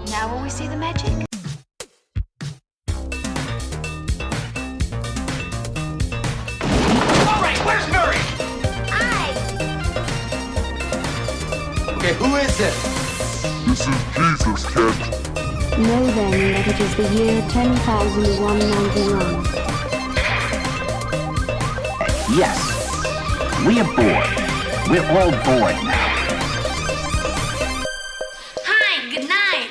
Now will we see the magic? All right, where's Murray? Okay, who is it? This is Jesus, kid. Know then that it is the year 10,191. Yes, we are bored. We're all bored now. Hi, good night.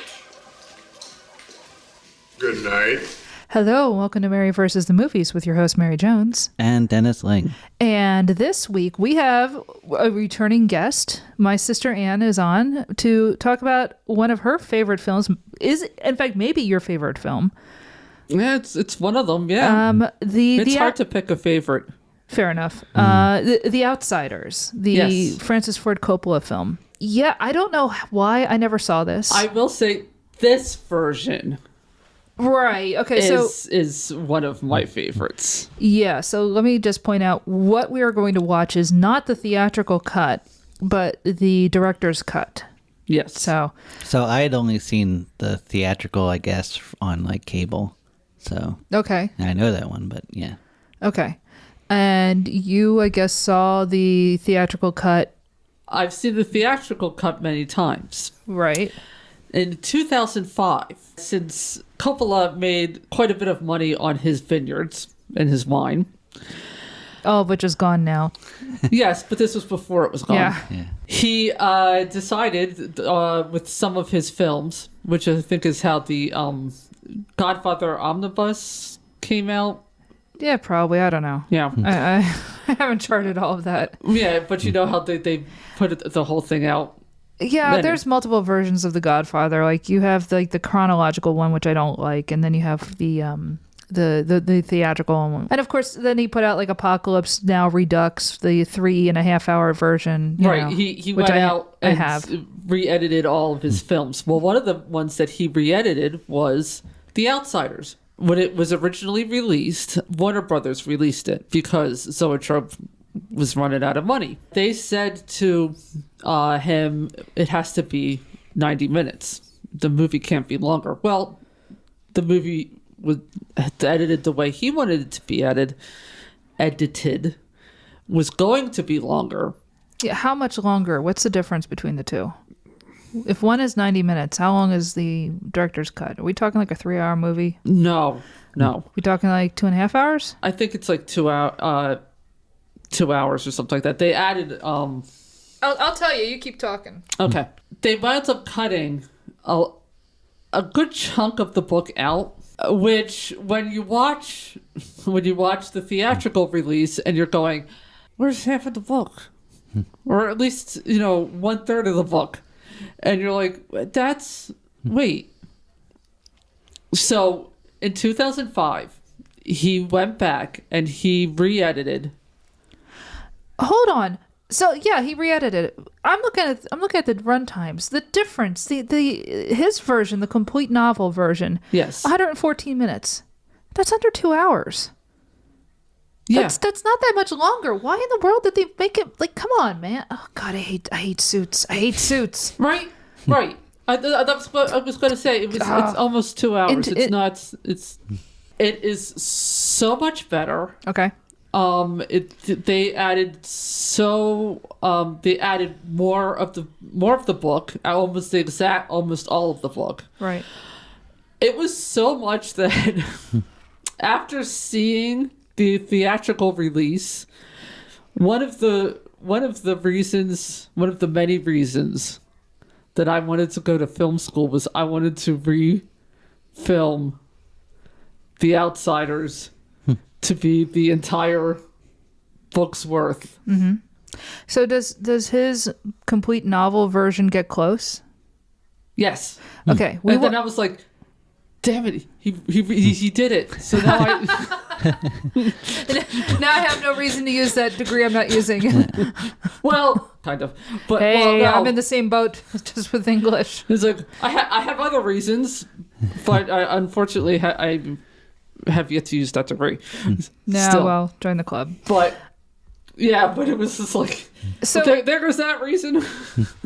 Good night. Hello, welcome to Mary versus the Movies with your host, Mary Jones. And Dennis Ling. And this week we have a returning guest. My sister Anne is on to talk about one of her favorite films. Is, in fact, maybe your favorite film. Yeah, it's one of them, yeah. It's hard to pick a favorite. Fair enough. The Outsiders, the Francis Ford Coppola film. Yeah, I don't know why I never saw this. I will say this version... Right. Okay. Is one of my favorites. Yeah. So let me just point out what we are going to watch is not the theatrical cut, but the director's cut. Yes. So I had only seen the theatrical, I guess, on like cable. So okay. I know that one, but yeah. Okay. And you, I guess, saw the theatrical cut. I've seen the theatrical cut many times. Right. In 2005, since Coppola made quite a bit of money on his vineyards and his wine. All of which is gone now. Yes, but this was before it was gone. Yeah. He decided with some of his films, which I think is how the Godfather Omnibus came out. Yeah, probably. I don't know. Yeah. I haven't charted all of that. Yeah, but you know how they put the whole thing out. Yeah, there's multiple versions of The Godfather. Like you have like the chronological one, which I don't like, and then you have the theatrical one. And of course, then he put out like Apocalypse Now Redux, the 3.5 hour version. Right. Know, he went out and re-edited all of his films. Well, one of the ones that he re-edited was The Outsiders. When it was originally released, Warner Brothers released it because Zoetrope was running out of money. They said to him, it has to be 90 minutes. The movie can't be longer. Well, the movie was edited the way he wanted it to be edited, was going to be longer. Yeah, how much longer? What's the difference between the two? If one is 90 minutes, how long is the director's cut? Are we talking like a 3-hour movie? No. We talking like 2.5 hours? I think it's like 2 hours or something like that. They added I'll tell you. You keep talking. Okay. They wound up cutting a good chunk of the book out, which when you watch the theatrical release and you're going, where's half of the book? Or at least, 1/3 of the book. And you're like, wait. So in 2005, he went back and he re-edited. Hold on. So yeah, he re-edited it. I'm looking at the run times. The difference, his version, the complete novel version. Yes. 114 minutes. That's under 2 hours. Yeah. That's not that much longer. Why in the world did they make it? Like, come on, man. Oh God, I hate Suits. I hate Suits. Right. That's what I was going to say. It's almost 2 hours. It is so much better. Okay. They added more of the book, almost all of the book. Right. It was so much that after seeing the theatrical release, one of the many reasons that I wanted to go to film school was I wanted to re-film The Outsiders to be the entire book's worth. Mm-hmm. So does his complete novel version get close? Yes. Okay. Then I was like, damn it, he did it. So now I now I have no reason to use that degree I'm not using. Well, kind of. But hey, well, no. I'm in the same boat, just with English. It's like I have other reasons, but unfortunately I have yet to use that degree. No, Still. well, join the club. But Yeah, but it was just like, So there goes that reason.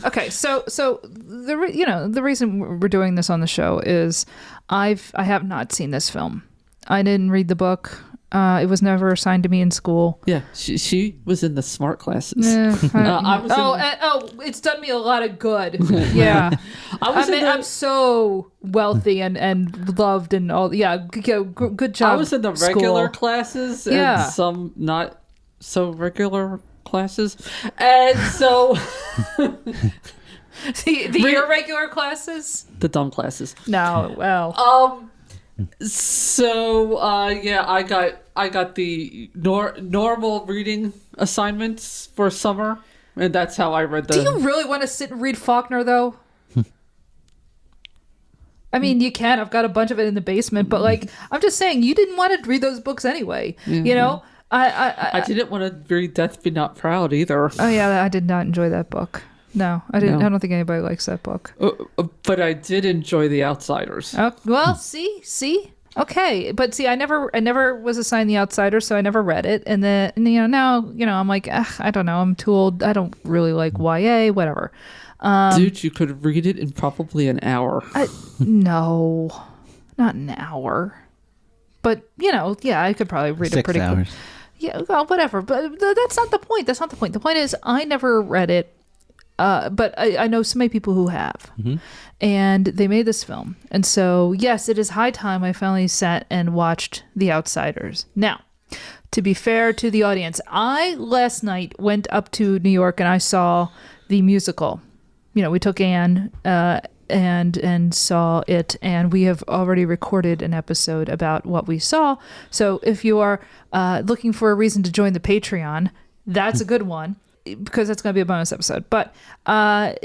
okay, so the reason we're doing this on the show is I have not seen this film. I didn't read the book. It was never assigned to me in school. Yeah, she was in the smart classes. I was it's done me a lot of good. Yeah, I'm so wealthy and loved and all. Yeah, good job. I was in the regular school. classes and Yeah. some not so regular classes, and so the irregular classes. the dumb classes. No, well, So yeah, I got the normal reading assignments for summer, and that's how I read the. do you really want to sit and read Faulkner though? I mean, you can. I've got a bunch of it in the basement, but like, I'm just saying, you didn't want to read those books anyway. You know, I didn't want to read Death Be Not Proud either. Oh yeah, I did not enjoy that book. No, I didn't. No. I don't think anybody likes that book. But I did enjoy The Outsiders. Oh, well, see, okay, but see, I never was assigned The Outsider, so I never read it, and then now I'm like, I don't know, I'm too old. I don't really like YA, whatever. Dude, you could read it in probably an hour. No, not an hour, but yeah, I could probably read it 6 pretty hours. quick. Yeah, well, whatever. But that's not the point. That's not the point. The point is, I never read it. But I know so many people who have, and they made this film. And so, yes, it is high time I finally sat and watched The Outsiders. Now, to be fair to the audience, I last night went up to New York and I saw the musical. We took Anne and saw it, and we have already recorded an episode about what we saw. So if you are looking for a reason to join the Patreon, that's a good one. Because that's going to be a bonus episode, but I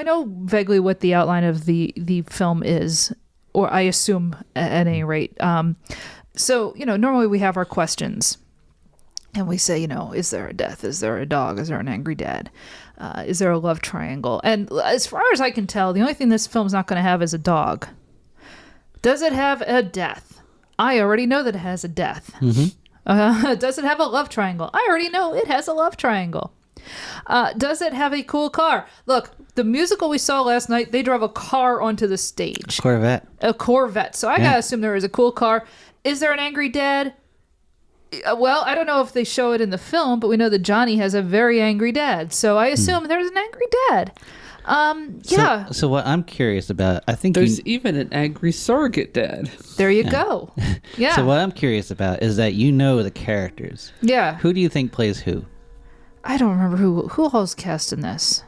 know vaguely what the outline of the film is, or I assume at any rate. So normally we have our questions, and we say, is there a death? Is there a dog? Is there an angry dad? Is there a love triangle? And as far as I can tell, the only thing this film's not going to have is a dog. Does it have a death? I already know that it has a death. Mm-hmm. Does it have a love triangle? I already know it has a love triangle. Does it have a cool car? Look, the musical we saw last night, they drove a car onto the stage. Corvette. A Corvette. So I gotta assume there is a cool car. Is there an angry dad? Well, I don't know if they show it in the film, but we know that Johnny has a very angry dad. So I assume there's an angry dad. Yeah. So what I'm curious about, I think There's even an angry surrogate dad. There you go. Yeah. So what I'm curious about is that the characters. Yeah. Who do you think plays who? I don't remember who all's cast in this.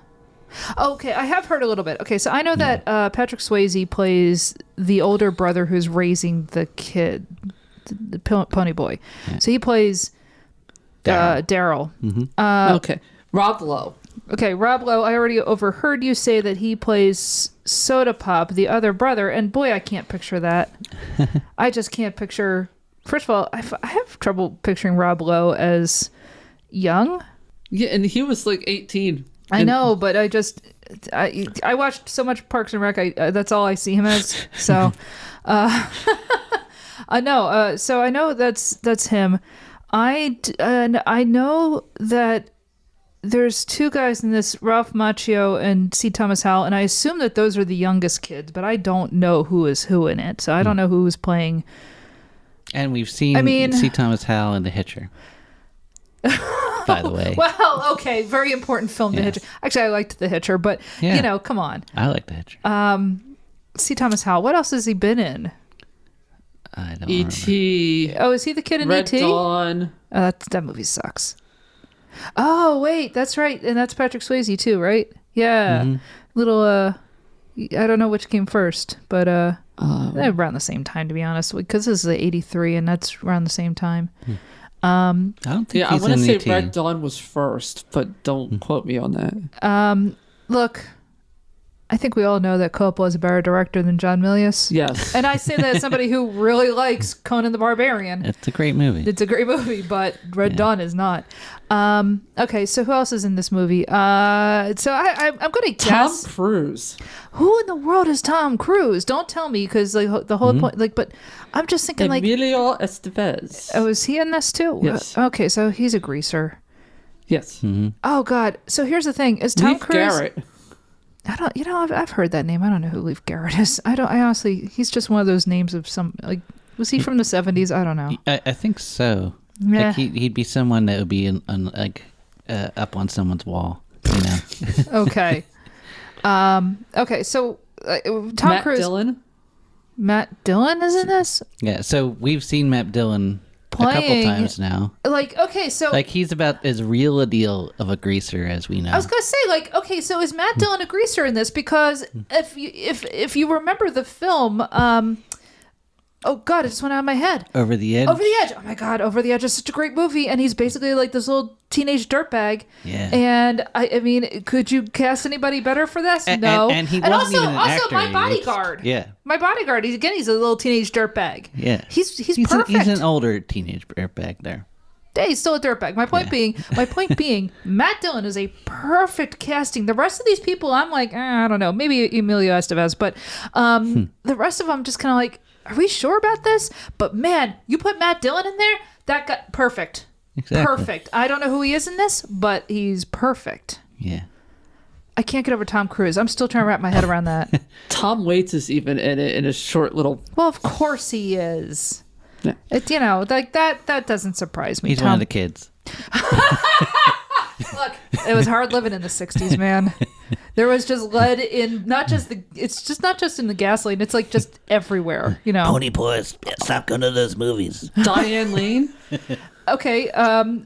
Okay, I have heard a little bit. Okay, so I know that Patrick Swayze plays the older brother who's raising the kid, the pony boy. Yeah. So he plays Daryl. Mm-hmm. Okay, Rob Lowe. Okay, Rob Lowe, I already overheard you say that he plays Soda Pop, the other brother, and boy, I can't picture that. I just can't picture... First of all, I have trouble picturing Rob Lowe as young. Yeah, and he was like 18. I know, but I watched so much Parks and Rec, that's all I see him as, so... I know, so I know that's him. I know that there's two guys in this, Ralph Macchio and C. Thomas Howell, and I assume that those are the youngest kids, but I don't know who is who in it, so I don't know who's playing. And we've seen C. Thomas Howell in The Hitcher. By the way. Well, okay, very important film, The Hitcher. Actually, I liked The Hitcher, but, come on. I like The Hitcher. C. Thomas Howell, what else has he been in? I don't E.T. Oh, is he the kid in Red E.T.? Dawn. That movie sucks. Oh, wait, that's right. And that's Patrick Swayze, too, right? Yeah. Mm-hmm. Little, I don't know which came first, but they're around the same time, to be honest, because this is 83, and that's around the same time. I don't think I want to say E.T. Red Dawn was first, but don't quote me on that. Look, I think we all know that Coppola is a better director than John Milius. Yes. And I say that as somebody who really likes Conan the Barbarian. It's a great movie. It's a great movie, but Red Dawn is not. Okay, so who else is in this movie? So I'm going to guess. Tom Cruise. Who in the world is Tom Cruise? Don't tell me, because like the whole point, like, but I'm just thinking like, Emilio Estevez. oh, is he in this too? Yes. Okay, so he's a greaser. Yes. Oh God. So here's the thing: is Tom Leif Cruise? Garrett. I don't. You know, I've heard that name. I don't know who Leif Garrett is. I honestly. He's just one of those names of some. Like, was he from the 70s? I don't know. I think so. Yeah. Like he'd be someone that would be up on someone's wall. You know. Okay. Okay. So Tom Matt Cruise. Dillon. Matt Dillon is in this. Yeah. So we've seen Matt Dillon a couple Playing- times now. Like, okay, so Like he's about as real a deal of a greaser as we know. I was gonna say, like, okay, so is Matt Dillon a greaser in this? Because if you remember the film, oh God, it just went out of my head. Over the Edge. Over the Edge. Oh my God, Over the Edge is such a great movie, and he's basically like this little teenage dirtbag. Yeah. And I mean, could you cast anybody better for this? No. And he wasn't even an actor. My He bodyguard. yeah. My bodyguard. He's a little teenage dirtbag. Yeah. He's perfect. He's an older teenage dirtbag there. Yeah, he's still a dirtbag. My point being, Matt Dillon is a perfect casting. The rest of these people, I'm like, I don't know, maybe Emilio Estevez, but the rest of them just kind of like, are we sure about this? But man, you put Matt Dillon in there, that got perfect. Exactly. Perfect. I don't know who he is in this, but he's perfect. Yeah. I can't get over Tom Cruise. I'm still trying to wrap my head around that. Tom Waits is even in it in a short little. Well, of course he is. Yeah. It, you know, like that doesn't surprise me. He's one of the kids. Look, it was hard living in the 60s, man. There was just lead in it's just not just in the gasoline, it's like just everywhere, you know. Pony boys, stop going to those movies. Diane Lane. Okay,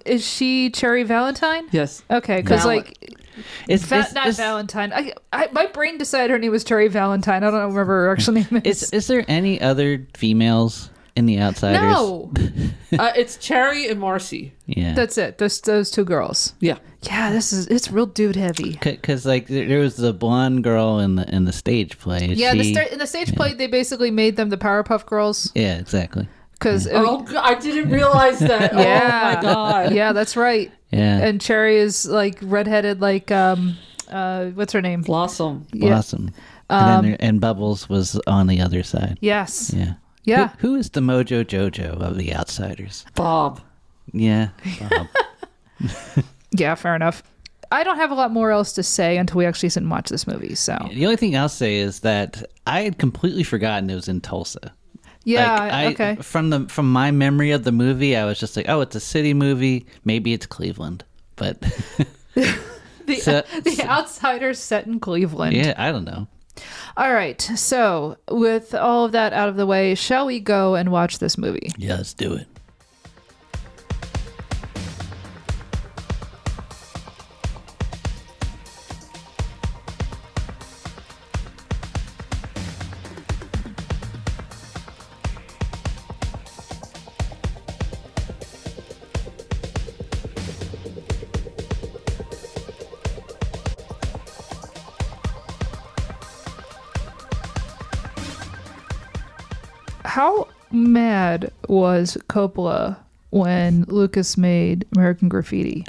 is she Cherry Valentine? Yes. Okay, because Val- like It's not Valentine. My brain decided her name was Cherry Valentine. I don't remember her actual name Is there any other females in The Outsiders? No, It's Cherry and Marcy. Yeah. that's it. Those two girls. Yeah. Yeah, it's real dude heavy. Because like there was the blonde girl in the stage play. Yeah, in the stage play, they basically made them the Powerpuff Girls. Yeah, exactly. Because Oh, God, I didn't realize that. Yeah. Oh my God. yeah, that's right. Yeah. And Cherry is like redheaded, like what's her name? Blossom. Blossom. And Bubbles was on the other side. Yes. Yeah. Yeah. Who is the Mojo Jojo of The Outsiders? Bob. Yeah. Bob. Yeah, fair enough. I don't have a lot more else to say until we actually sit and watch this movie. So The only thing I'll say is that I had completely forgotten it was in Tulsa. yeah, Like, okay. From my memory of the movie, I was just like, oh, it's a city movie. Maybe it's Cleveland, but The Outsiders set in Cleveland. yeah, I don't know. All right. So with all of that out of the way, shall we go and watch this movie? Yeah, let's do it. How mad was Coppola when Lucas made American Graffiti?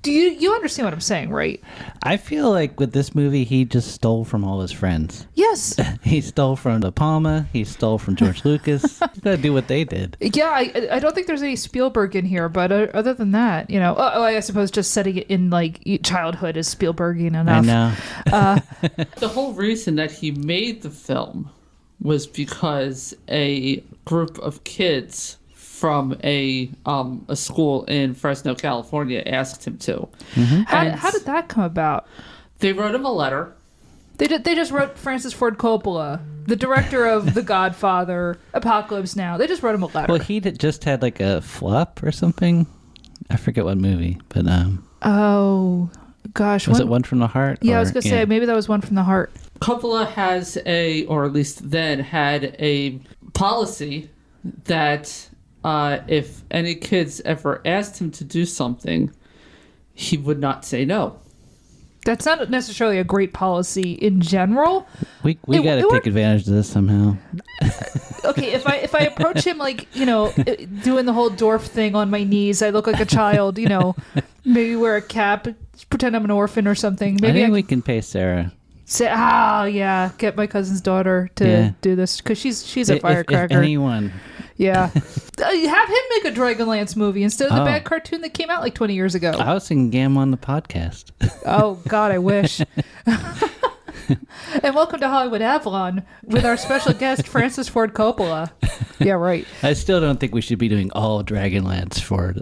Do you understand what I'm saying, right? I feel like with this movie, he just stole from all his friends. Yes. He stole from De Palma. He stole from George Lucas. You gotta do what they did. Yeah, I don't think there's any Spielberg in here, but other than that, you know, I suppose just setting it in like childhood is Spielbergian enough. I know. The whole reason that he made the film was because a group of kids from a school in Fresno, California, asked him to. How did that come about? They wrote him a letter. They just wrote Francis Ford Coppola, the director of The Godfather, Apocalypse Now. They just wrote him a letter. Well, he just had like a flop or something. I forget what movie, but oh gosh, was it One from the Heart? Yeah, I or- was gonna say maybe that was One from the Heart. Coppola has or at least then had a policy that if any kids ever asked him to do something, he would not say no. That's not necessarily a great policy in general. We got to take advantage of this somehow. Okay, if I approach him like, doing the whole dwarf thing on my knees, I look like a child, maybe wear a cap, pretend I'm an orphan or something. Maybe I think we can pay Sarah. Say, get my cousin's daughter to do this because she's a firecracker. If anyone. Yeah. Have him make a Dragonlance movie instead of the bad cartoon that came out like 20 years ago. I was thinking Gam on the podcast. Oh, God, I wish. And welcome to Hollywood Avalon with our special guest, Francis Ford Coppola. Yeah, right. I still don't think we should be doing all Dragonlance for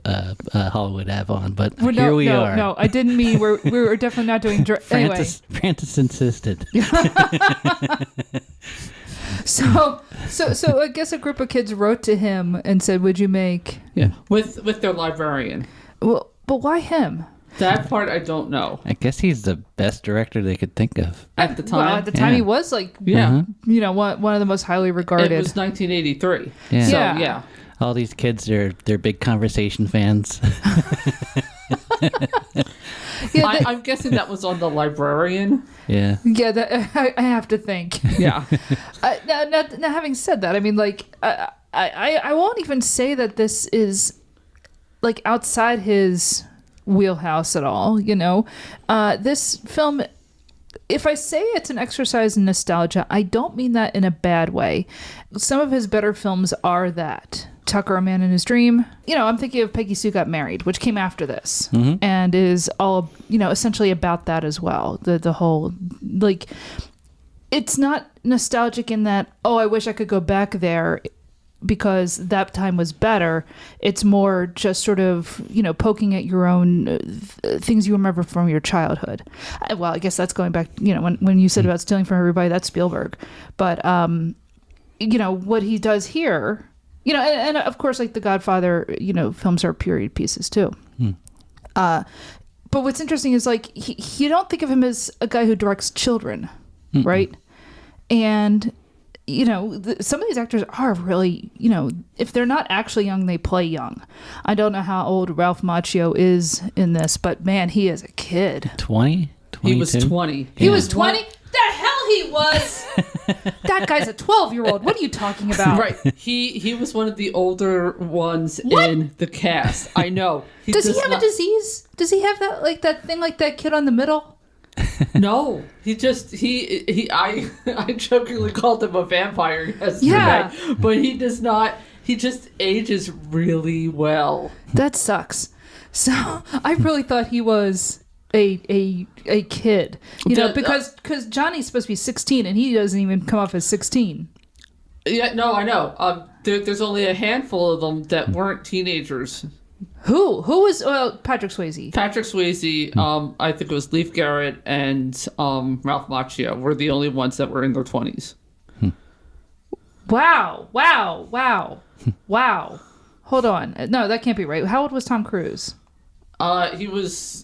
Hollywood Avalon, but we are. No, I didn't mean we were definitely not doing... Francis insisted. So I guess a group of kids wrote to him and said, "Would you make?" Yeah, with their librarian. Well, but why him? That part I don't know. I guess he's the best director they could think of at the time. Well, at the time, he was like, one of the most highly regarded. It was 1983. Yeah. So yeah. All these kids they're big conversation fans. I'm guessing that was on the librarian. Yeah. Yeah, I have to think. Yeah. Now, having said that, I mean, like, I won't even say that this is like outside his wheelhouse at all. This film. If I say it's an exercise in nostalgia, I don't mean that in a bad way. Some of his better films are that. Tucker, A Man in His Dream. I'm thinking of Peggy Sue Got Married, which came after this and is all, essentially about that as well. The whole, like, it's not nostalgic in that, I wish I could go back there because that time was better. It's more just sort of, poking at your own things you remember from your childhood. Well, I guess that's going back, when you said about stealing from everybody, that's Spielberg. But, what he does here... and of course, like The Godfather, films are period pieces too. But what's interesting is like you don't think of him as a guy who directs children, right? And some of these actors are really, if they're not actually young, they play young. I don't know how old Ralph Macchio is in this, but man, he is a kid. 20? He was 20. He was 20? The hell he was! That guy's a 12-year-old. What are you talking about? Right. He was one of the older ones in the cast. I know. Does he have a disease? Does he have that thing like that kid on the middle? No. I jokingly called him a vampire yesterday. Yeah. But he does not. He just ages really well. That sucks. So I really thought he was a kid, because Johnny's supposed to be 16 and he doesn't even come off as 16. Yeah, no, I know. There's only a handful of them that weren't teenagers. Who was Patrick Swayze? Patrick Swayze, I think it was Leif Garrett and Ralph Macchio were the only ones that were in their 20s. Wow. Hold on. No, that can't be right. How old was Tom Cruise? He was...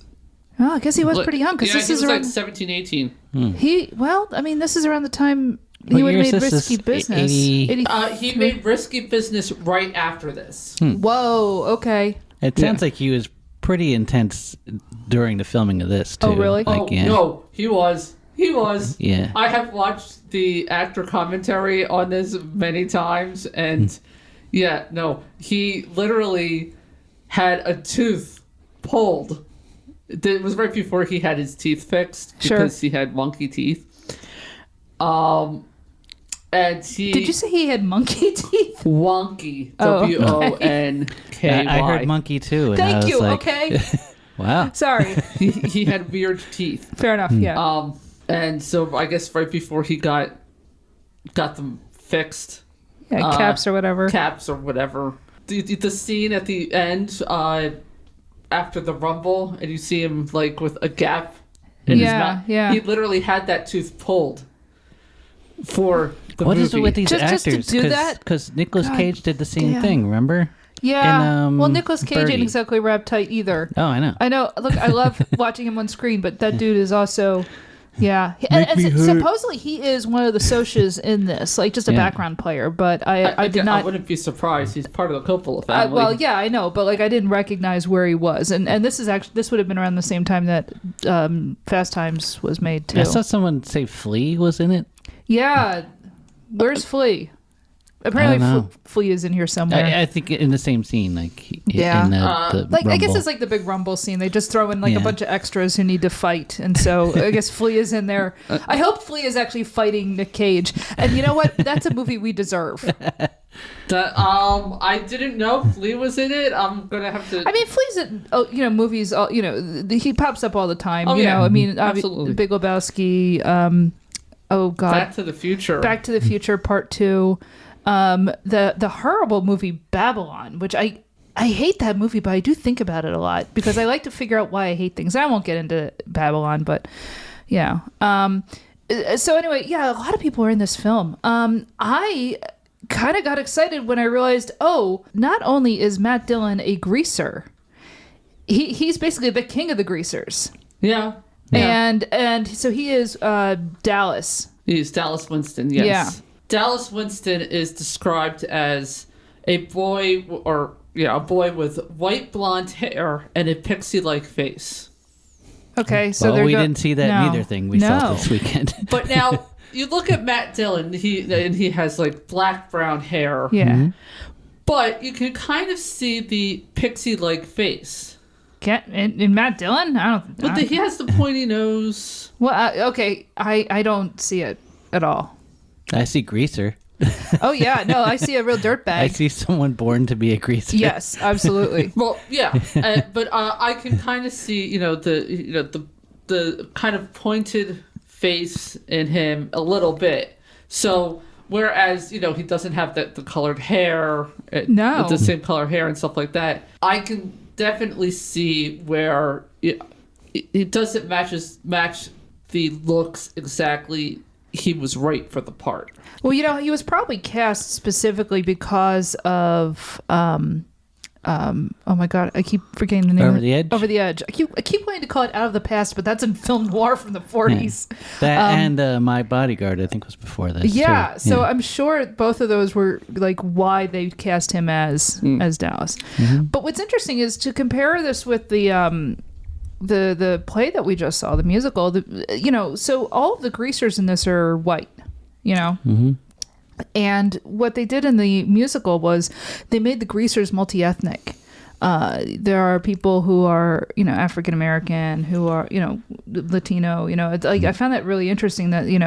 Well, I guess he was pretty young because this is around like 17, 18. This is around the time he would have made Risky Business. He made Risky Business right after this. Whoa, okay. It sounds like he was pretty intense during the filming of this, too. Oh, really? No, he was. Yeah. I have watched the actor commentary on this many times, and he literally had a tooth pulled. It was right before he had his teeth fixed because he had monkey teeth. And Did you say he had monkey teeth? Wonky. Oh, Wonky. I heard monkey too. And Thank I was you. like, Okay. Wow. Sorry. he had weird teeth. Fair enough. Yeah. And so I guess right before he got them fixed. Yeah, caps or whatever. The scene at the end, after the rumble, and you see him like with a gap in his mouth. Yeah. He literally had that tooth pulled for the movie. What is it with these actors? Just to do that? Because Nicolas Cage did the same thing, remember? Yeah. Well, Nicolas Cage ain't exactly wrapped tight either. Oh, I know. Look, I love watching him on screen, but that dude is also Yeah, supposedly he is one of the Socs in this, like just a background player. But I did not. I wouldn't be surprised. He's part of the Coppola family. Well, yeah, I know, but like I didn't recognize where he was, and this would have been around the same time that Fast Times was made too. I saw someone say Flea was in it. Yeah, where's Flea? Apparently, Flea is in here somewhere. I think in the same scene, like in the like Rumble. I guess it's like the big Rumble scene. They just throw in like a bunch of extras who need to fight, and so I guess Flea is in there. I hope Flea is actually fighting Nick Cage, and you know what? That's a movie we deserve. I didn't know Flea was in it. I'm gonna have to. I mean, Flea's in movies. He pops up all the time. Oh, I mean, absolutely. Big Lebowski. Oh God, Back to the Future. Back to the Future Part 2. The horrible movie Babylon, which I hate that movie, but I do think about it a lot because I like to figure out why I hate things. I won't get into Babylon, but yeah. So anyway, yeah, a lot of people are in this film. I kind of got excited when I realized, not only is Matt Dillon a greaser, he's basically the king of the greasers. Yeah. And so he is Dallas. He's Dallas Winston, yes. Yeah. Dallas Winston is described as a boy with white blonde hair and a pixie-like face. Okay, so we didn't see that neither thing we saw this weekend. But now you look at Matt Dillon, he has like black-brown hair. Yeah. Mm-hmm. But you can kind of see the pixie-like face. In Matt Dillon? He has the pointy nose. Well, okay, I don't see it at all. I see greaser. Oh yeah, no, I see a real dirtbag. I see someone born to be a greaser. Yes, absolutely. Well, yeah, but I can kind of see, the kind of pointed face in him a little bit. So whereas he doesn't have the colored hair, the same color hair and stuff like that, I can definitely see where it doesn't match the looks exactly. He was right for the part. Well, he was probably cast specifically because of oh my God, I keep forgetting the name. Over the Edge? Over the Edge. I keep wanting to call it Out of the Past, but that's in film noir from the 40s. Yeah. That and My Bodyguard, I think, was before this. Yeah, too. so I'm sure both of those were like why they cast him as Dallas. Mm-hmm. But what's interesting is to compare this with the play that we just saw, the musical. So all of the greasers in this are white. Mm-hmm. And what they did in the musical was they made the greasers multi-ethnic. There are people who are, African American, who are, Latino. It's like I found that really interesting that in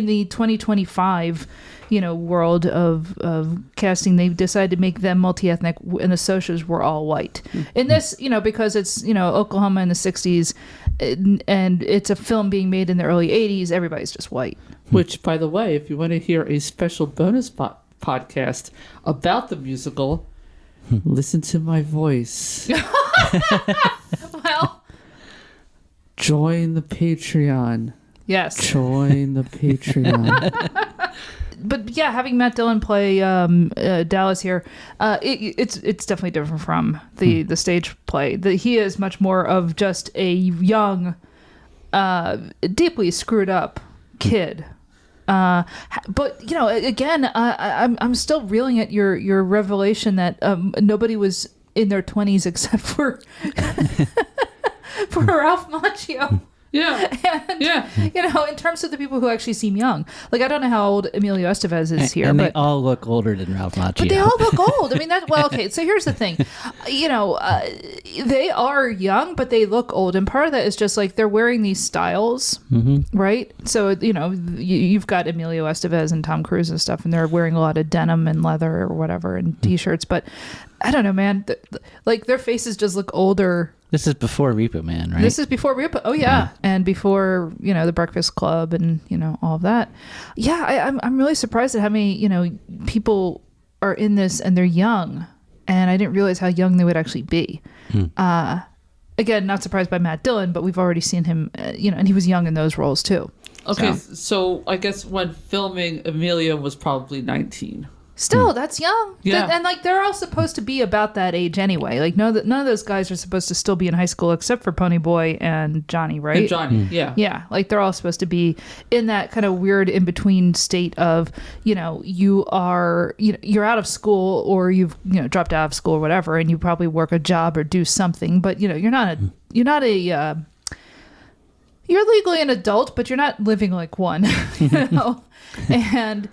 the 2025 world of casting, they decided to make them multi-ethnic, and the Socs were all white. In this, because it's Oklahoma in the 60s, and it's a film being made in the early 80s, everybody's just white. Which, by the way, if you want to hear a special bonus podcast about the musical, listen to my voice. Well, join the Patreon. Yes. Join the Patreon. But yeah, having Matt Dillon play Dallas here, it's definitely different from the stage play. He is much more of just a young, deeply screwed up kid. But again, I'm still reeling at your revelation that nobody was in their 20s except for Ralph Macchio. Yeah. And, in terms of the people who actually seem young. Like, I don't know how old Emilio Estevez is here. And but they all look older than Ralph Macchio. But they all look old. I mean, okay, so here's the thing. They are young, but they look old. And part of that is just, like, they're wearing these styles, right? So, you've got Emilio Estevez and Tom Cruise and stuff, and they're wearing a lot of denim and leather or whatever and T-shirts. But I don't know, man. Like, their faces just look older. This is before Repo Man, right? This is before Repo. Oh yeah, and before the Breakfast Club and all of that. Yeah, I'm really surprised at how many people are in this and they're young, and I didn't realize how young they would actually be. Again, not surprised by Matt Dillon, but we've already seen him, and he was young in those roles too. Okay, so I guess when filming, Emilio was probably 19. Still, that's young. Yeah. And like they're all supposed to be about that age anyway. Like none of those guys are supposed to still be in high school except for Pony Boy and Johnny, right? And Johnny, yeah. Yeah, like they're all supposed to be in that kind of weird in between state of, you're out of school or you've dropped out of school or whatever, and you probably work a job or do something, but you're legally an adult, but you're not living like one, And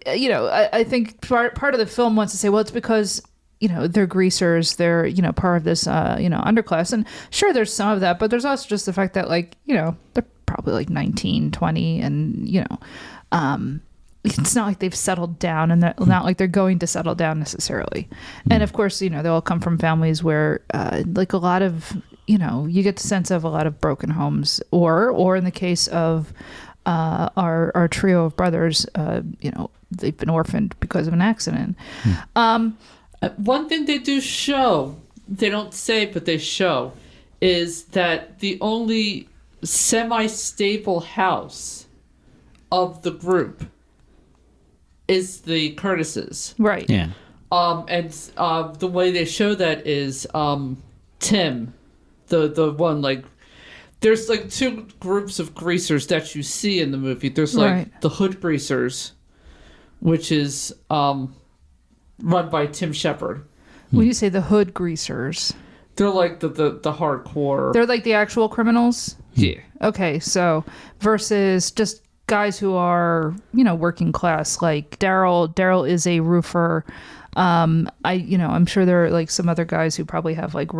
I think part of the film wants to say, well, it's because they're greasers, they're part of this underclass, and sure, there's some of that, but there's also just the fact that they're probably like 19, 20, and it's not like they've settled down, and they're not like they're going to settle down necessarily. And of course, they all come from families where like a lot of you get the sense of a lot of broken homes, or in the case of our trio of brothers, they've been orphaned because of an accident. One thing they do show, they don't say, but they show, is that the only semi-stable house of the group is the Curtises. Right. Yeah. And the way they show that is Tim, the one, like, there's like two groups of greasers that you see in the movie. There's like the hood greasers, which is run by Tim Shepard. When you say the hood greasers, they're like the hardcore. they're like the actual criminals. Yeah. Okay, so versus just guys who are working class, like Daryl. Daryl is a roofer. I'm sure there are like some other guys who probably have like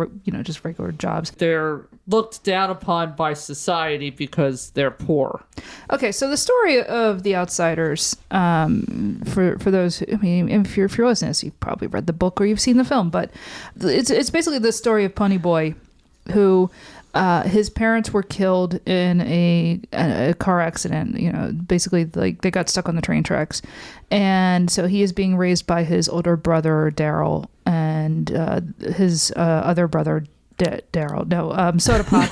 just regular jobs. They're looked down upon by society because they're poor. Okay, so the story of The Outsiders, for those who, if you're listening to this, you've probably read the book or you've seen the film, but it's basically the story of Pony Boy, who his parents were killed in a car accident. Basically, like they got stuck on the train tracks, and so he is being raised by his older brother Daryl and his other brother Daryl. No, Soda Pop,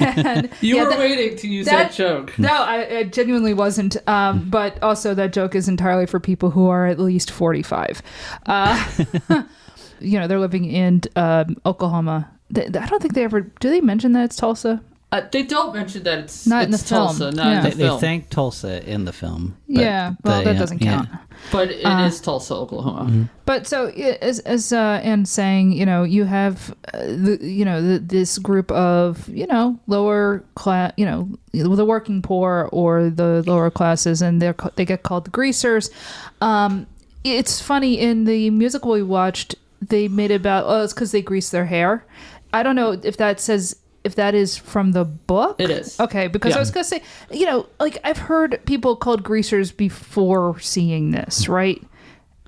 and you were waiting to use that joke. No, I genuinely wasn't. But also, that joke is entirely for people who are at least 45. They're living in Oklahoma. I don't think they ever... Do they mention that it's Tulsa? They don't mention that it's not in the Tulsa, film. not in the They film. thank Tulsa in the film. But that doesn't count. But it is Tulsa, Oklahoma. Mm-hmm. But so, as Anne's saying, you have this group of lower class, the working poor or the lower classes, and they get called the greasers. It's funny, in the musical we watched, they made it about it's because they grease their hair. I don't know if that is from the book. It is. Okay, because I was gonna say, like I've heard people called greasers before seeing this, right?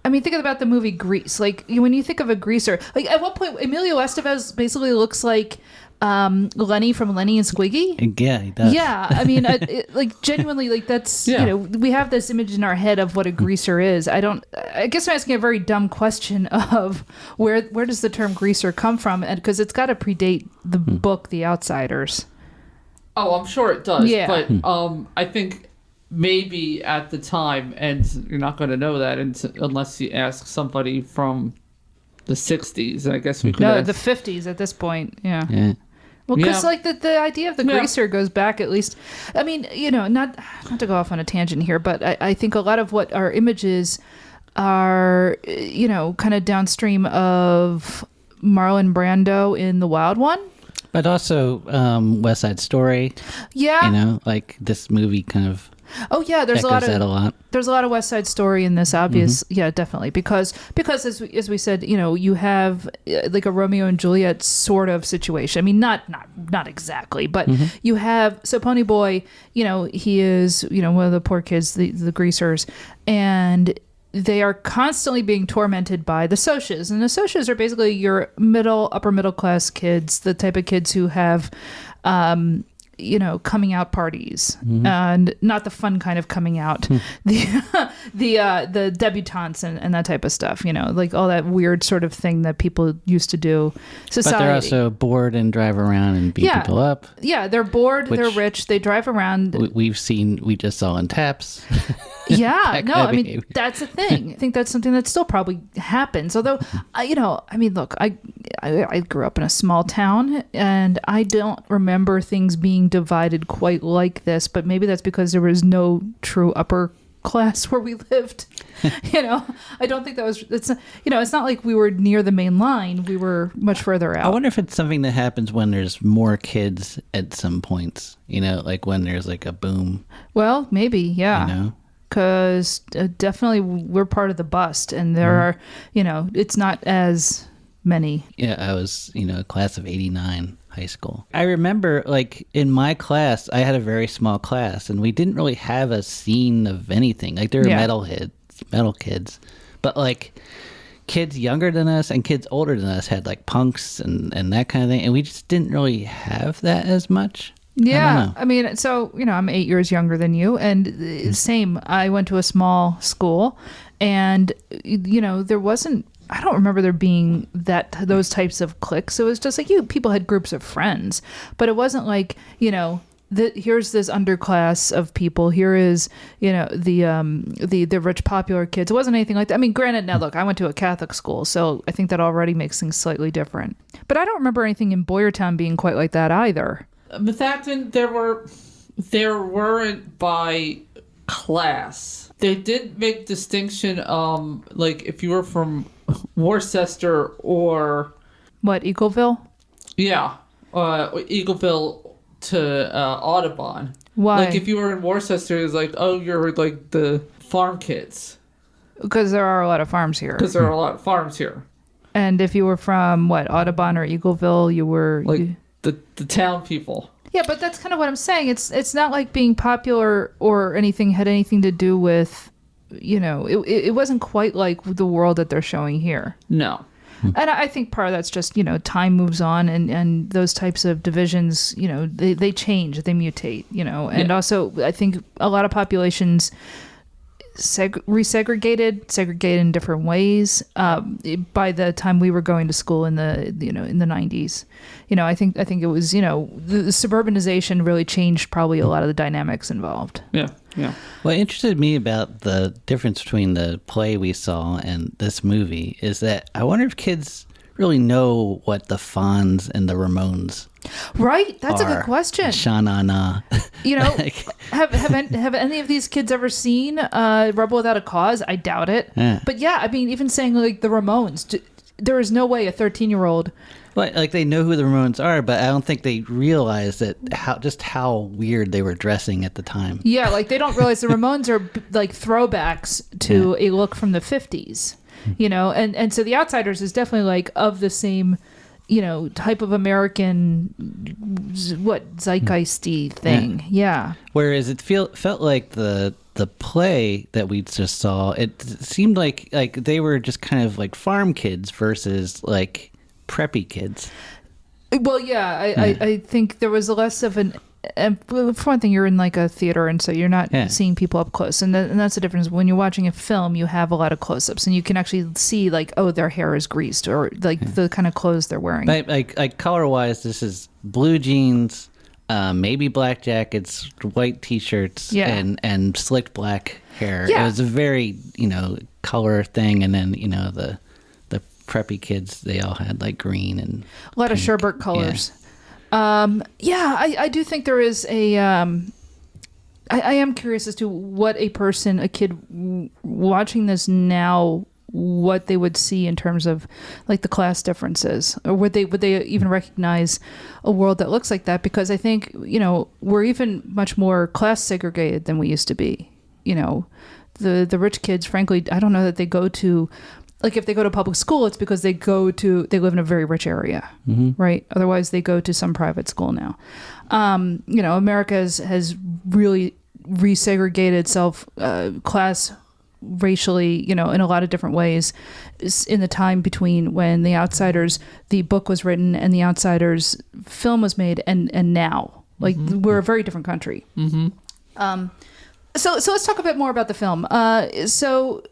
I mean, think about the movie Grease. Like when you think of a greaser, like at what point Emilio Estevez basically looks like Lenny from Lenny and Squiggy. Yeah, he does. Yeah, I mean, like genuinely, like that's we have this image in our head of what a greaser is. I guess I'm asking a very dumb question of where does the term greaser come from, and because it's got to predate the book The Outsiders. Oh, I'm sure it does. Yeah. But I think maybe at the time, and you're not going to know that unless you ask somebody from the 60s. I guess we could. No, the 50s at this point. Yeah. Well, because like the idea of the greaser goes back at least. I mean, not to go off on a tangent here, but I think a lot of what our images are, kind of downstream of Marlon Brando in The Wild One. But also West Side Story. Yeah. Like this movie kind of. Oh yeah, there's echoes that a lot. There's a lot of West Side Story in this, obvious. Yeah, definitely, because as we said, you have like a Romeo and Juliet sort of situation. I mean, not exactly, but you have Pony Boy. He is one of the poor kids, the greasers, and they are constantly being tormented by the socias, and the socias are basically your upper middle class kids, the type of kids who have. Coming out parties, and not the fun kind of coming out, the debutantes and that type of stuff, like all that weird sort of thing that people used to do. Society. But they're also bored and drive around and beat people up. Yeah, they're bored, they're rich, they drive around. We just saw in Taps. Yeah, that no, kind of I mean, behavior. that's a thing. I think that's something that still probably happens. Although, I mean, look, I grew up in a small town, and I don't remember things being divided quite like this, but maybe that's because there was no true upper class where we lived. I don't think that was, it's not like we were near the main line. We were much further I out. wonder if it's something that happens when there's more kids at some points, like when there's like a boom, Well, maybe, yeah. Because definitely we're part of the bust, and there are, it's not as many. Yeah, I was, a class of 89 high school. I remember, like, in my class, I had a very small class, and we didn't really have a scene of anything. Like, there were metal kids. But, like, kids younger than us and kids older than us had, like, punks and that kind of thing. And we just didn't really have that as much. Yeah, I mean, so, I'm 8 years younger than you, and same, I went to a small school, and, there wasn't, I don't remember there being those types of cliques. It was just like people had groups of friends, but it wasn't like, here's this underclass of people, here is, the rich popular kids. It wasn't anything like that. I mean, granted, now look, I went to a Catholic school, so I think that already makes things slightly different. But I don't remember anything in Boyertown being quite like that either. Methacton, there weren't by class. They did make distinction, like if you were from Worcester or What, Eagleville? yeah, Eagleville to Audubon. Why? Like if you were in Worcester, it's like, oh, you're like the farm kids Because there are a lot of farms here. because there are a lot of farms here. And if you were from Audubon or Eagleville, you were Like the town people. Yeah, but that's kind of what I'm saying. It's not like being popular or anything had anything to do with, it wasn't quite like the world that they're showing here. No. And I think part of that's just, time moves on and those types of divisions, they change, they mutate, and also I think a lot of populations segregated in different ways. By the time we were going to school in the in the 90s, I think it was the suburbanization really changed probably a lot of the dynamics involved. Yeah. What interested me about the difference between the play we saw and this movie is that I wonder if kids really know what the Fonz and the Ramones Right? That's a are. good question. Sha-na-na. Have any of these kids ever seen Rebel Without a Cause? I doubt it. Yeah. But yeah, I mean, even saying like the Ramones, there is no way a 13-year-old. Like they know who the Ramones are, but I don't think they realize that how weird they were dressing at the time. Yeah, like they don't realize the Ramones are like throwbacks to a look from the 50s, and so the Outsiders is definitely like of the same, type of American, zeitgeisty thing. Yeah. Whereas it felt like the play that we just saw, it seemed like they were just kind of like farm kids versus like preppy kids. Well, yeah, I think there was less of an. For one thing, you're in like a theater, and so you're not seeing people up close, and that's the difference. When you're watching a film, you have a lot of close-ups, and you can actually see like, oh, their hair is greased, or like the kind of clothes they're wearing. Like color-wise, this is blue jeans, maybe black jackets, white t-shirts, and slicked black hair. Yeah. It was a very color thing, and then the preppy kids, they all had like green and a lot of sherbet colors. I do think there is a I am curious as to what a kid watching this now, what they would see in terms of like the class differences, or would they even recognize a world that looks like that? Because I think we're even much more class segregated than we used to be. The rich kids, frankly, I don't know that they go to. Like if they go to public school, it's because they live in a very rich area, right? Otherwise, they go to some private school now. America has really resegregated itself class racially, in a lot of different ways in the time between when The Outsiders, the book was written, and The Outsiders film was made, and now. Like we're a very different country. So let's talk a bit more about the film. So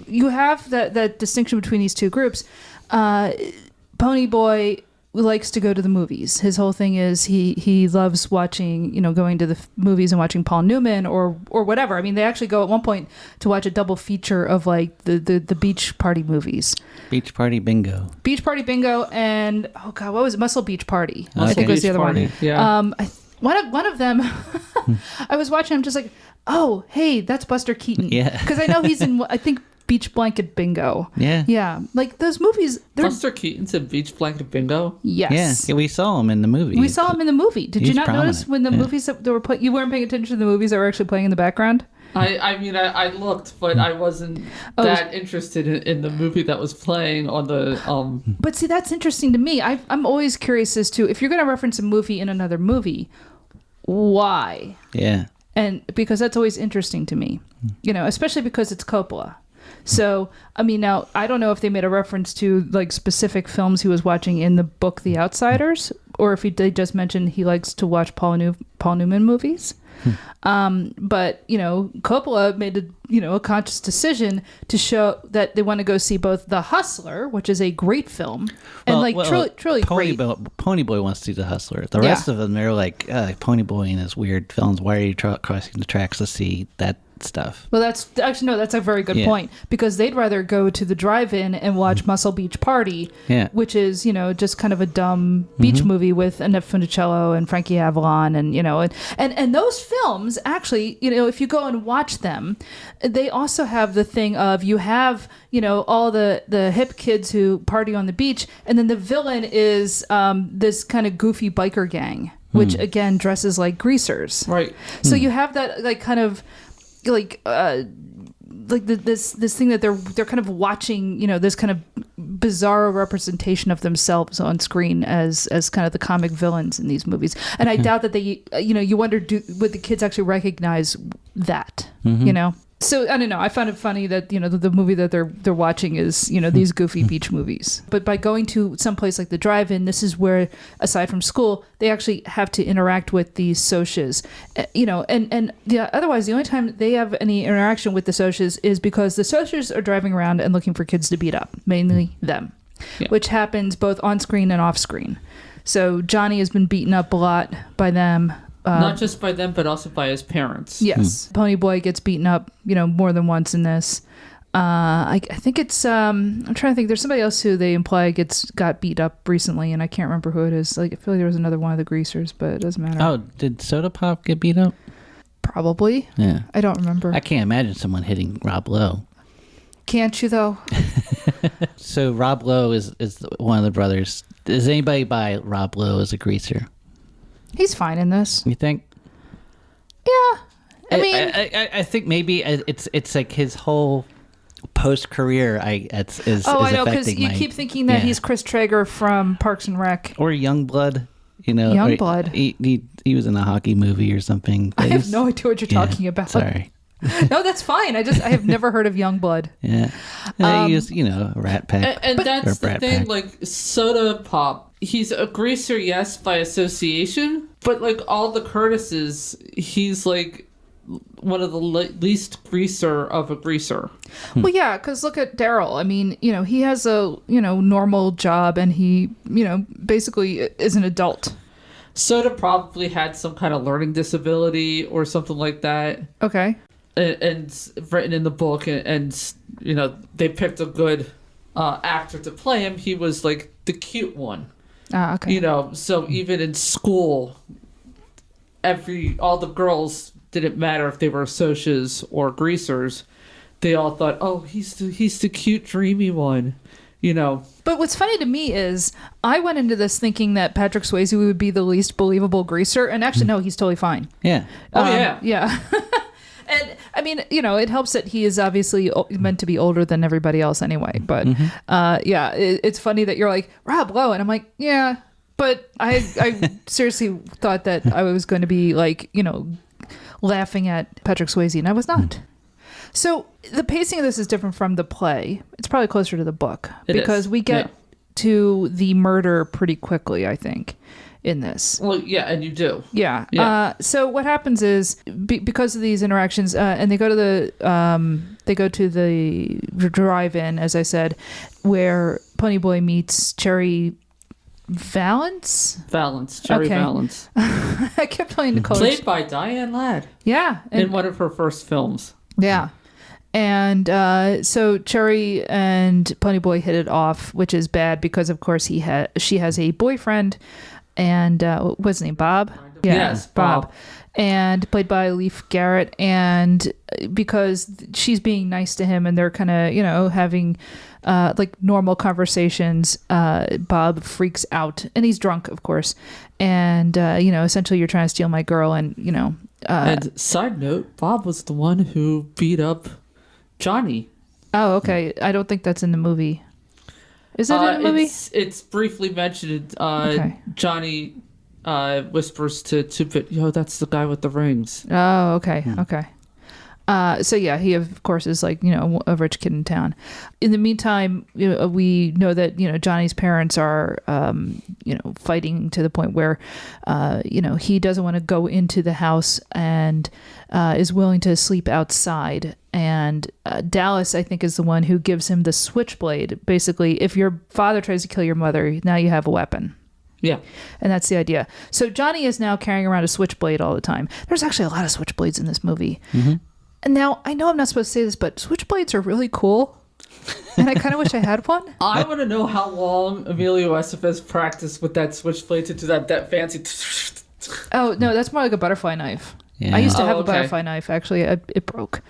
you have that distinction between these two groups. Pony Boy likes to go to the movies. His whole thing is he loves watching, going to the movies and watching Paul Newman or whatever. I mean, they actually go at one point to watch a double feature of like the beach party movies. Beach Party Bingo. Beach Party Bingo and what was it? Muscle Beach Party. Okay. I think it was the other Party, one. yeah. One of them, I was watching. I'm just like, oh, hey, that's Buster Keaton. Yeah. Because I know he's in. I think Beach Blanket Bingo. Yeah. Yeah. Like those movies. Buster Keaton's in Beach Blanket Bingo? Yes. Yeah, we saw him in the movie. We saw him in the movie. Did you He's not notice prominent. when the movies that they were playing, you weren't paying attention to the movies that were actually playing in the background? I mean, I looked, but I wasn't that interested in the movie that was playing on the... But see, that's interesting to me. I'm always curious as to, if you're going to reference a movie in another movie, why? Yeah. And because that's always interesting to me, especially because it's Coppola. So, I mean, now, I don't know if they made a reference to, like, specific films he was watching in the book The Outsiders, or if they just mentioned he likes to watch Paul Newman movies. But, Coppola made a conscious decision to show that they want to go see both The Hustler, which is a great film, and, truly great. Pony Boy wants to see The Hustler. The rest of them, they're like, Pony Boy and his weird films. Why are you crossing the tracks to see that stuff? Well, that's a very good point, because they'd rather go to the drive-in and watch Muscle Beach Party, which is just kind of a dumb beach movie with Annette Funicello and Frankie Avalon, and those films actually, if you go and watch them, they also have the thing of you have all the hip kids who party on the beach, and then the villain is this kind of goofy biker gang, which again dresses like greasers, Right. So you have that like kind of this thing that they're kind of watching, this kind of bizarre representation of themselves on screen as kind of the comic villains in these movies. And I doubt that they, you wonder, would the kids actually recognize that, So I don't know. I found it funny that the movie that they're watching is these goofy beach movies. But by going to some place like the drive-in, this is where, aside from school, they actually have to interact with these socias. Otherwise the only time they have any interaction with the socias is because the socias are driving around and looking for kids to beat up, mainly them, which happens both on screen and off screen. So Johnny has been beaten up a lot by them. Not just by them, but also by his parents. Yes. Pony Boy gets beaten up, more than once in this. I think it's, I'm trying to think, there's somebody else who they imply got beat up recently, and I can't remember who it is. Like, I feel like there was another one of the greasers, but it doesn't matter. Oh, did Soda Pop get beat up? Probably. Yeah. I don't remember. I can't imagine someone hitting Rob Lowe. Can't you, though? So Rob Lowe is one of the brothers. Does anybody buy Rob Lowe as a greaser? He's fine in this. You think? Yeah. I mean, I think maybe it's like his whole post career. I know, because you keep thinking that he's Chris Traeger from Parks and Rec or Youngblood. Youngblood. He was in a hockey movie or something. I have no idea what you're talking about. Sorry. No, that's fine. I have never heard of Youngblood. Yeah. He was, a Rat Pack. And that's the thing, Pack. like Soda Pop, he's a greaser, yes, by association, but like all the Curtises, he's like one of the least greaser of a greaser. Well, yeah, because look at Daryl. I mean, he has a, normal job, and he, basically is an adult. Soda probably had some kind of learning disability or something like that. Okay. And written in the book, and they picked a good actor to play him. He was like the cute one. Ah, okay. So even in school, all the girls, didn't matter if they were socias or greasers, they all thought, oh, he's the cute, dreamy one. But what's funny to me is I went into this thinking that Patrick Swayze would be the least believable greaser, and actually, no, he's totally fine. Yeah. Yeah. And I mean, it helps that he is obviously meant to be older than everybody else anyway. But it's funny that you're like, Rob Lowe, and I'm like, yeah. But I seriously thought that I was going to be like, laughing at Patrick Swayze, and I was not. So the pacing of this is different from the play. It's probably closer to the book because we get to the murder pretty quickly, I think, in this. Well, yeah, and you do. Yeah. So what happens is because of these interactions, and they go to the drive-in, as I said, where Pony Boy meets Cherry Valance. Jerry Okay. Valance. I kept telling Nicole. Played by Diane Ladd Yeah. in one of her first films. Yeah. And so Cherry and Ponyboy hit it off, which is bad because, of course, she has a boyfriend, and what's his name, Bob? Yeah, Yes, Bob. And played by Leif Garrett. And because she's being nice to him, and they're kind of having like normal conversations, Bob freaks out, and he's drunk, of course. And essentially, you're trying to steal my girl, and And side note, Bob was the one who beat up Johnny. Oh, okay. I don't think that's in the movie. Is it in the movie? It's briefly mentioned. Okay. Johnny whispers to Two-Bit, that's the guy with the rings. Oh, okay. Okay. So yeah, he of course is like, a rich kid in town. In the meantime, we know that, Johnny's parents are, fighting to the point where, he doesn't want to go into the house and is willing to sleep outside. And Dallas, I think, is the one who gives him the switchblade. Basically, if your father tries to kill your mother, now you have a weapon. Yeah. And that's the idea. So Johnny is now carrying around a switchblade all the time. There's actually a lot of switchblades in this movie. Mm-hmm. And now, I know I'm not supposed to say this, but switchblades are really cool. And I kind of wish I had one. I want to know how long Emilio Estevez practiced with that switchblade to do that fancy... Oh, no, that's more like a butterfly knife. Yeah. I used to have a okay. butterfly knife. Actually, it broke.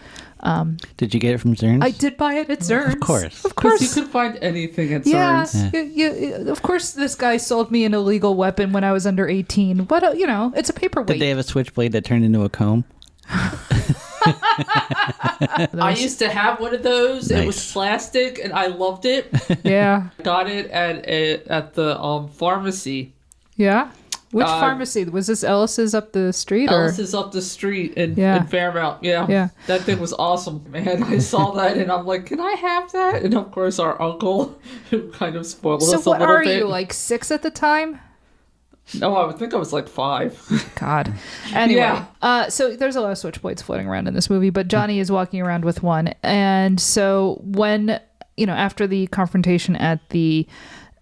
Did you get it from Zern's? I did buy it at Zern's. Of course. Of Because course. you could find anything at Yeah, Zern's. of course this guy sold me an illegal weapon when I was under 18. But, it's a paperweight. Did they have a switchblade that turned into a comb? I used to have one of those. Nice. It was plastic, and I loved it. Yeah. Got it at the pharmacy. Yeah? Which pharmacy? Was this Ellis's up the street? Ellis is up the street in Fairmount. Yeah. Yeah. That thing was awesome, man. I saw that, and I'm like, can I have that? And of course, our uncle, who kind of spoiled So us a what little are bit. you, like 6 at the time? No, I would think I was like 5. God. Anyway, Yeah. So there's a lot of switchblades floating around in this movie, but Johnny is walking around with one. And so when, after the confrontation at the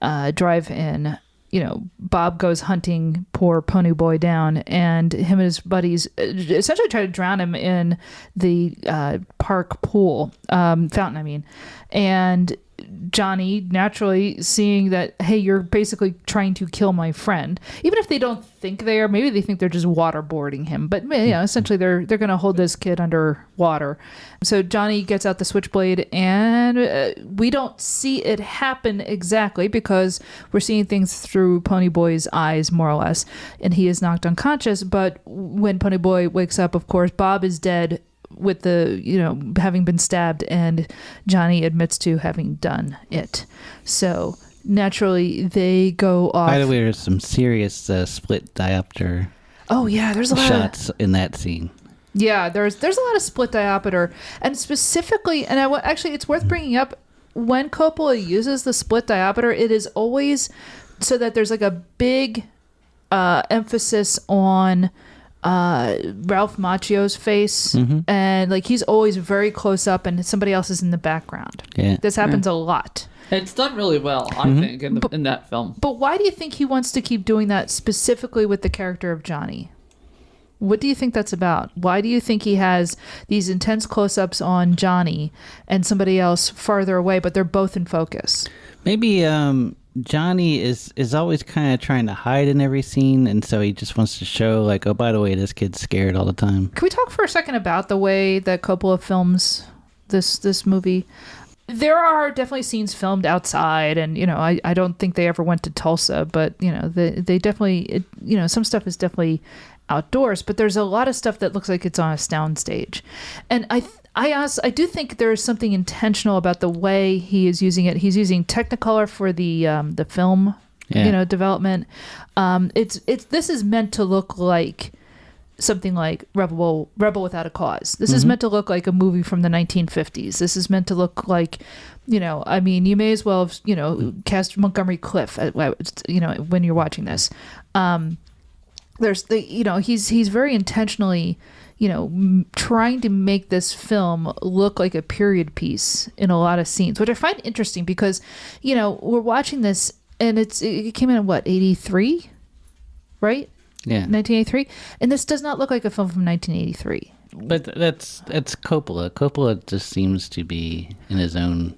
drive-in, Bob goes hunting poor Pony Boy down, and him and his buddies essentially try to drown him in the park pool, fountain, I mean. And Johnny, naturally seeing that, hey, you're basically trying to kill my friend, even if they don't think they are, maybe they think they're just waterboarding him, but essentially they're going to hold this kid under water. So Johnny gets out the switchblade, and we don't see it happen exactly because we're seeing things through Pony Boy's eyes, more or less, and he is knocked unconscious. But when Pony Boy wakes up, of course, Bob is dead with the, having been stabbed, and Johnny admits to having done it. So naturally they go off. By the way, there's some serious split diopter Oh yeah, there's a lot shots in that scene. Yeah, there's a lot of split diopter, and specifically, and actually it's worth bringing up, when Coppola uses the split diopter, it is always so that there's like a big emphasis on Ralph Macchio's face, and like he's always very close up, and somebody else is in the background. Yeah. This happens a lot. It's done really well, I think, in that film. But why do you think he wants to keep doing that specifically with the character of Johnny? What do you think that's about? Why do you think he has these intense close-ups on Johnny and somebody else farther away, but they're both in focus? Maybe Johnny is always kind of trying to hide in every scene, and so he just wants to show, like, oh, by the way, this kid's scared all the time. Can we talk for a second about the way that Coppola films this movie? There are definitely scenes filmed outside, and I don't think they ever went to Tulsa, but they definitely some stuff is definitely outdoors, but there's a lot of stuff that looks like it's on a sound stage, and I do think there is something intentional about the way he is using it. He's using Technicolor for the film, development. This is meant to look like something like Rebel Without a Cause. This is meant to look like a movie from the 1950s. This is meant to look like, you may as well have, cast Montgomery Clift, when you're watching this. There's he's very intentionally, trying to make this film look like a period piece in a lot of scenes, which I find interesting because, we're watching this and it came in at what, 83, right? Yeah. 1983, and this does not look like a film from 1983. But that's Coppola. Coppola just seems to be in his own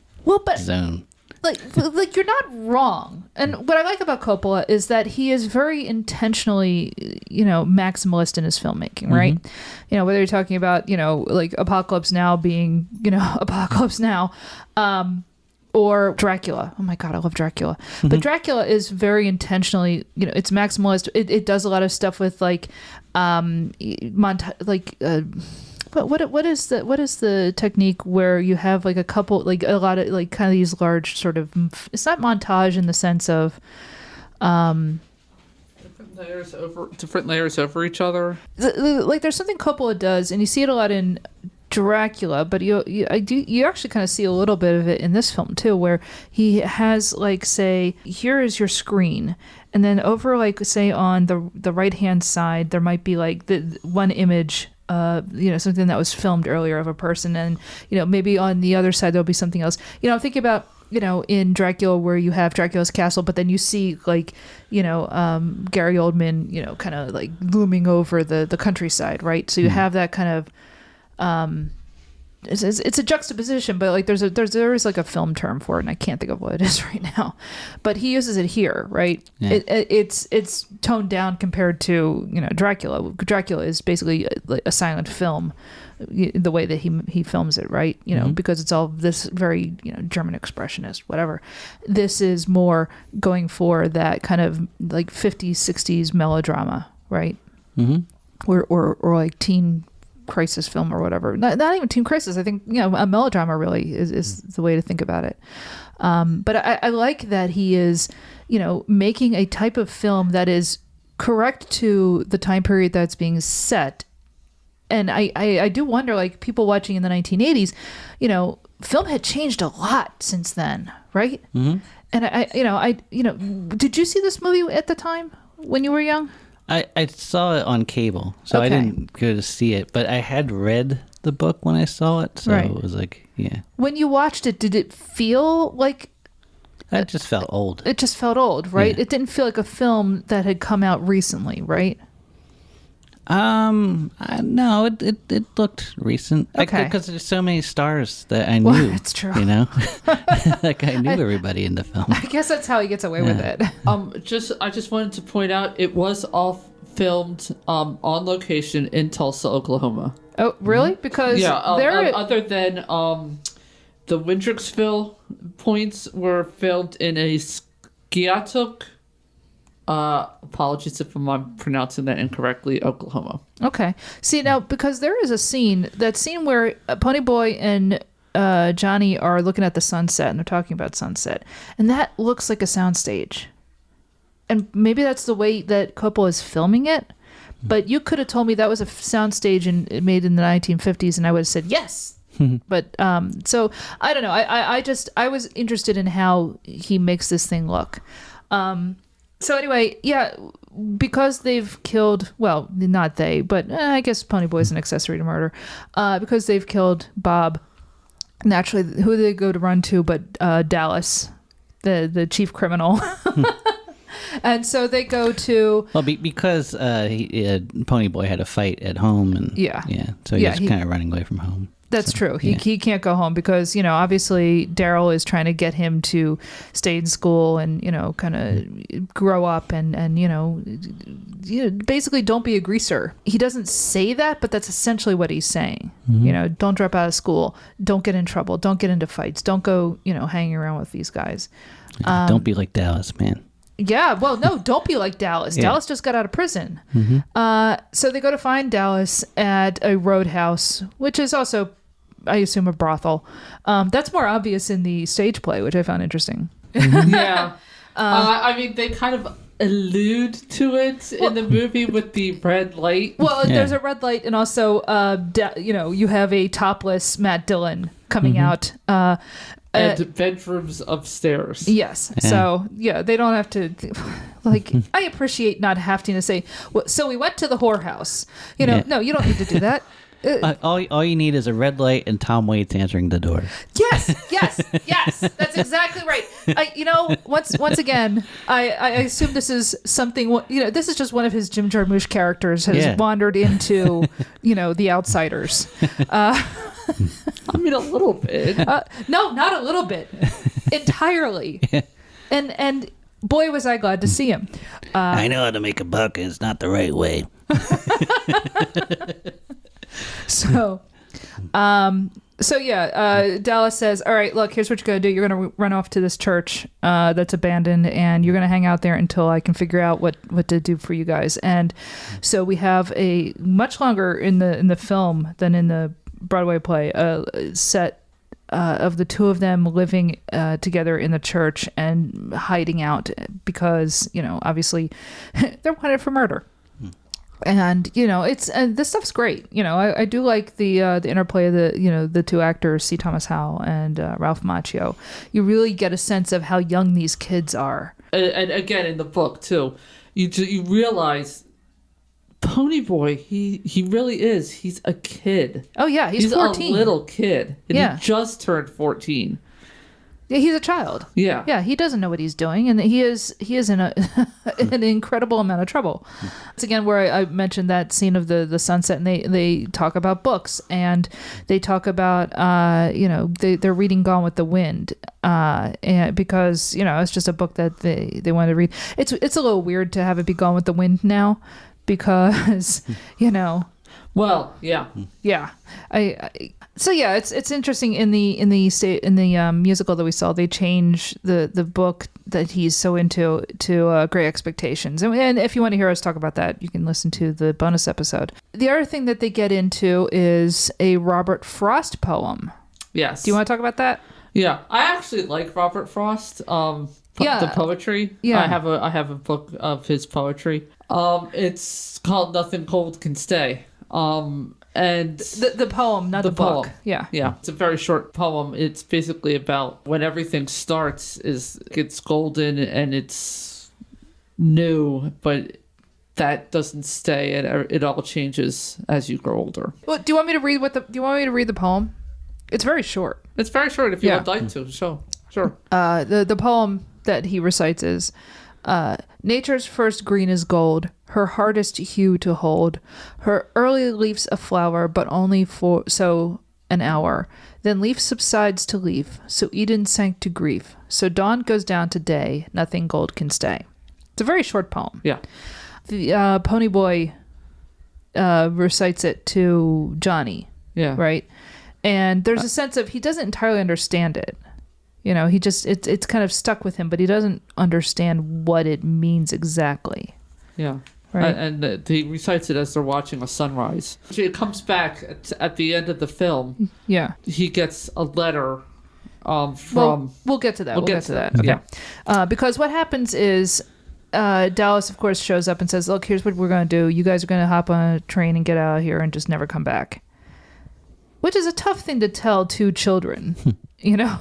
zone. Like you're not wrong. And what I like about Coppola is that he is very intentionally, maximalist in his filmmaking, right? Whether you're talking about, like Apocalypse Now being, Apocalypse Now, or Dracula. Oh my God, I love Dracula. But Dracula is very intentionally, it's maximalist. It does a lot of stuff with like, what is the technique where you have like a couple, like a lot of like kind of these large sort of, it's not montage in the sense of different layers over each other. Like there's something Coppola does, and you see it a lot in Dracula, but you actually kind of see a little bit of it in this film too, where he has like, say, here is your screen, and then over like, say, on the right hand side there might be like the one image, something that was filmed earlier of a person, and maybe on the other side there'll be something else. I'm thinking about in Dracula where you have Dracula's castle, but then you see like Gary Oldman kind of like looming over the countryside, right? So you have that kind of it's a juxtaposition, but like there is like a film term for it, and I can't think of what it is right now, but he uses it here, right? Yeah. It's toned down compared to Dracula. Dracula is basically a silent film, the way that he films it, right? Because it's all this very German expressionist, whatever. This is more going for that kind of like 50s 60s melodrama, right? Or like teen crisis film or whatever. Not even teen crisis. I think a melodrama really is the way to think about it. But I like that he is making a type of film that is correct to the time period that's being set. And I do wonder, like, people watching in the 1980s, film had changed a lot since then, right? And I did you see this movie at the time when you were young? I saw it on cable, so I didn't go to see it, but I had read the book when I saw it, so it was like, yeah. When you watched it, did it feel like... It just felt old. It just felt old, right? Yeah. It didn't feel like a film that had come out recently, right? No, it looked recent. Okay. Because there's so many stars that I knew. Well, that's true. Like I knew everybody in the film. I guess that's how he gets away with it. I just wanted to point out it was all filmed on location in Tulsa, Oklahoma. Oh, really? Because other than the Windricksville points were filmed in a Skiatook. Apologies if I'm pronouncing that incorrectly, Oklahoma. Okay. See, now, because there is a scene where Ponyboy and Johnny are looking at the sunset, and they're talking about sunset, and that looks like a soundstage. And maybe that's the way that Coppola is filming it, but you could have told me that was a soundstage and made in the 1950s, and I would have said yes. But so I don't know. I was interested in how he makes this thing look. So anyway, because they've killed, well, not they, but I guess Ponyboy's an accessory to murder. Because they've killed Bob, naturally, who do they go to run to but Dallas, the chief criminal? And so they go to... Well, because Ponyboy had a fight at home, and so he was kind of running away from home. That's true. He can't go home because, obviously Daryl is trying to get him to stay in school and, kind of grow up and basically don't be a greaser. He doesn't say that, but that's essentially what he's saying. Don't drop out of school. Don't get in trouble. Don't get into fights. Don't go, hanging around with these guys. Don't be like Dallas, man. Yeah, well, no, don't be like Dallas. Dallas just got out of prison. So they go to find Dallas at a roadhouse, which is also, I assume, a brothel. That's more obvious in the stage play, which I found interesting. Yeah. I mean, they kind of allude to it in the movie with the red light. Well, there's a red light, and also, you have a topless Matt Dillon coming out. And bedrooms upstairs. Yes. Yeah. So, they don't have to... I appreciate not having to say, well, so we went to the whorehouse. No, you don't need to do that. All you need is a red light and Tom Waits answering the door. Yes. That's exactly right. Once again, I assume this is something. This is just one of his Jim Jarmusch characters has wandered into, The Outsiders. I mean, a little bit. No, not a little bit. Entirely. And boy, was I glad to see him. I know how to make a buck, and it's not the right way. So Dallas says, all right, look, here's what you're going to do. You're going to run off to this church that's abandoned, and you're going to hang out there until I can figure out what to do for you guys. And so we have a much longer in the film than in the Broadway play set of the two of them living together in the church and hiding out because, obviously they're wanted for murder. And this stuff's great. I do like the interplay of the two actors, C. Thomas Howell and Ralph Macchio. You really get a sense of how young these kids are. And again, in the book too, you realize Ponyboy, he really is. He's a kid. Oh yeah, he's 14. A little kid. And he just turned 14. Yeah, he's a child. Yeah, he doesn't know what he's doing, and he is in an incredible amount of trouble. It's again where I mentioned that scene of the sunset, and they talk about books, and they talk about they're reading Gone with the Wind, and because it's just a book that they want to read. It's a little weird to have it be Gone with the Wind now, because Well, yeah. It's interesting in the musical that we saw, they change the book that he's so into to Great Expectations, and if you want to hear us talk about that, you can listen to the bonus episode. The other thing that they get into is a Robert Frost poem. Yes. Do you want to talk about that? Yeah, I actually like Robert Frost. The poetry. Yeah, I have a book of his poetry. It's called Nothing Cold Can Stay. And the poem, not the book. Poem. Yeah. It's a very short poem. It's basically about when everything starts it's golden and it's new, but that doesn't stay, and it all changes as you grow older. Well, do you want me to read the poem? It's very short. It's very short. If you would like to, sure. The poem that he recites is. Nature's first green is gold, her hardest hue to hold. Her early leaf's a flower, but only for so an hour. Then leaf subsides to leaf, so Eden sank to grief. So dawn goes down to day, nothing gold can stay. It's a very short poem. Yeah. The Ponyboy recites it to Johnny. Yeah. Right? And there's a sense of he doesn't entirely understand it. He just it's kind of stuck with him, but he doesn't understand what it means exactly. Yeah. Right. And he recites it as they're watching a sunrise. It comes back at the end of the film. Yeah. He gets a letter from... Well, we'll get to that. We'll get to that. Okay. Yeah. Because what happens is Dallas, of course, shows up and says, look, here's what we're going to do. You guys are going to hop on a train and get out of here and just never come back. Which is a tough thing to tell two children. Yeah.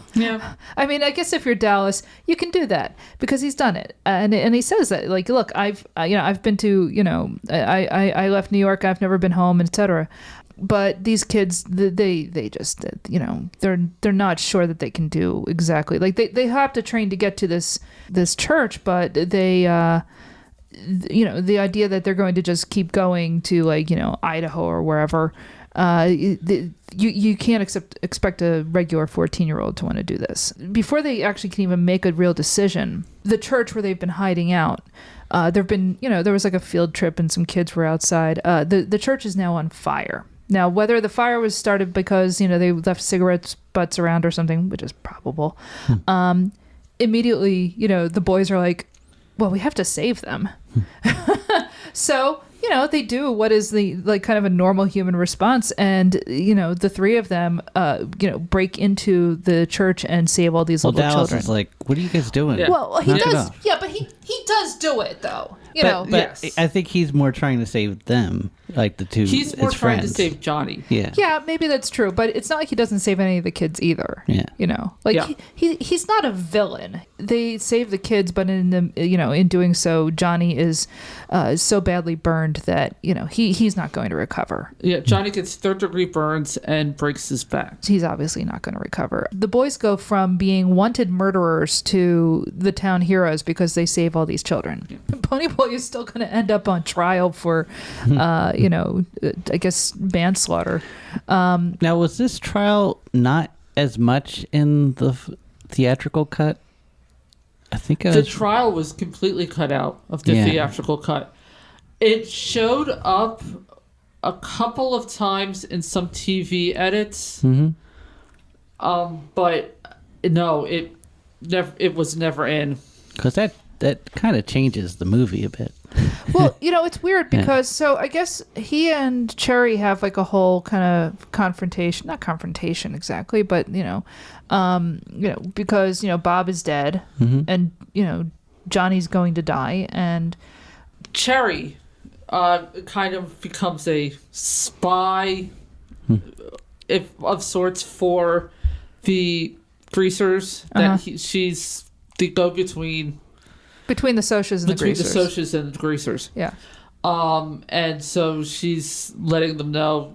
I mean, I guess if you're Dallas, you can do that because he's done it, and he says that, like, look, I've been to, I left New York, I've never been home, etc. But these kids, they just, they're not sure that they can do exactly, like they hopped a train to get to this church, but they, the idea that they're going to just keep going to, like, Idaho or wherever. You can't expect a regular 14-year-old to want to do this. Before they actually can even make a real decision, the church where they've been hiding out, there was like a field trip and some kids were outside. The church is now on fire. Now, whether the fire was started because, they left cigarette butts around or something, which is probable, immediately, the boys are like, well, we have to save them. So, they do what is the, like, kind of a normal human response. And, the three of them, break into the church and save all these little Dallas children. Is like, what are you guys doing? Yeah. Well, he does. Yeah, but he does do it, though. But yes. I think he's more trying to save them. like the two. He's more his trying friends. to save Johnny. Yeah. Yeah, maybe that's true, but it's not like he doesn't save any of the kids either. Yeah. You know, like Yeah. he's not a villain. They save the kids, but in doing so, Johnny is so badly burned that, he's not going to recover. Yeah, Johnny gets 3rd-degree burns and breaks his back. He's obviously not going to recover. The boys go from being wanted murderers to the town heroes because they save all these children. Ponyboy is still going to end up on trial for, I guess, manslaughter. Now, was this trial not as much in the theatrical cut? I think The trial was completely cut out of the theatrical cut. It showed up a couple of times in some TV edits. But no, it was never in. Because that kind of changes the movie a bit. Well, it's weird because so I guess he and Cherry have like a whole kind of confrontation, not confrontation exactly, but because Bob is dead and Johnny's going to die, and Cherry kind of becomes a spy of sorts for the greasers. That she's the go-between between the Socs and the greasers. Between the Socs and the greasers. Yeah. And so she's letting them know,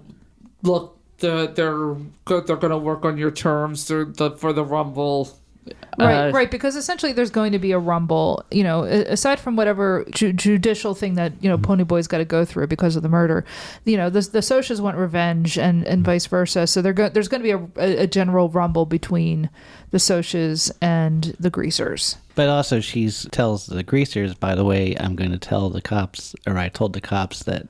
look, they're going to work on your terms for the Rumble. Right, because essentially there's going to be a rumble, aside from whatever judicial thing that, Ponyboy's got to go through because of the murder, the Socs want revenge and vice versa. So there's going to be a general rumble between the Socs and the greasers. But also she tells the greasers, by the way, I'm going to tell the cops, or I told the cops that,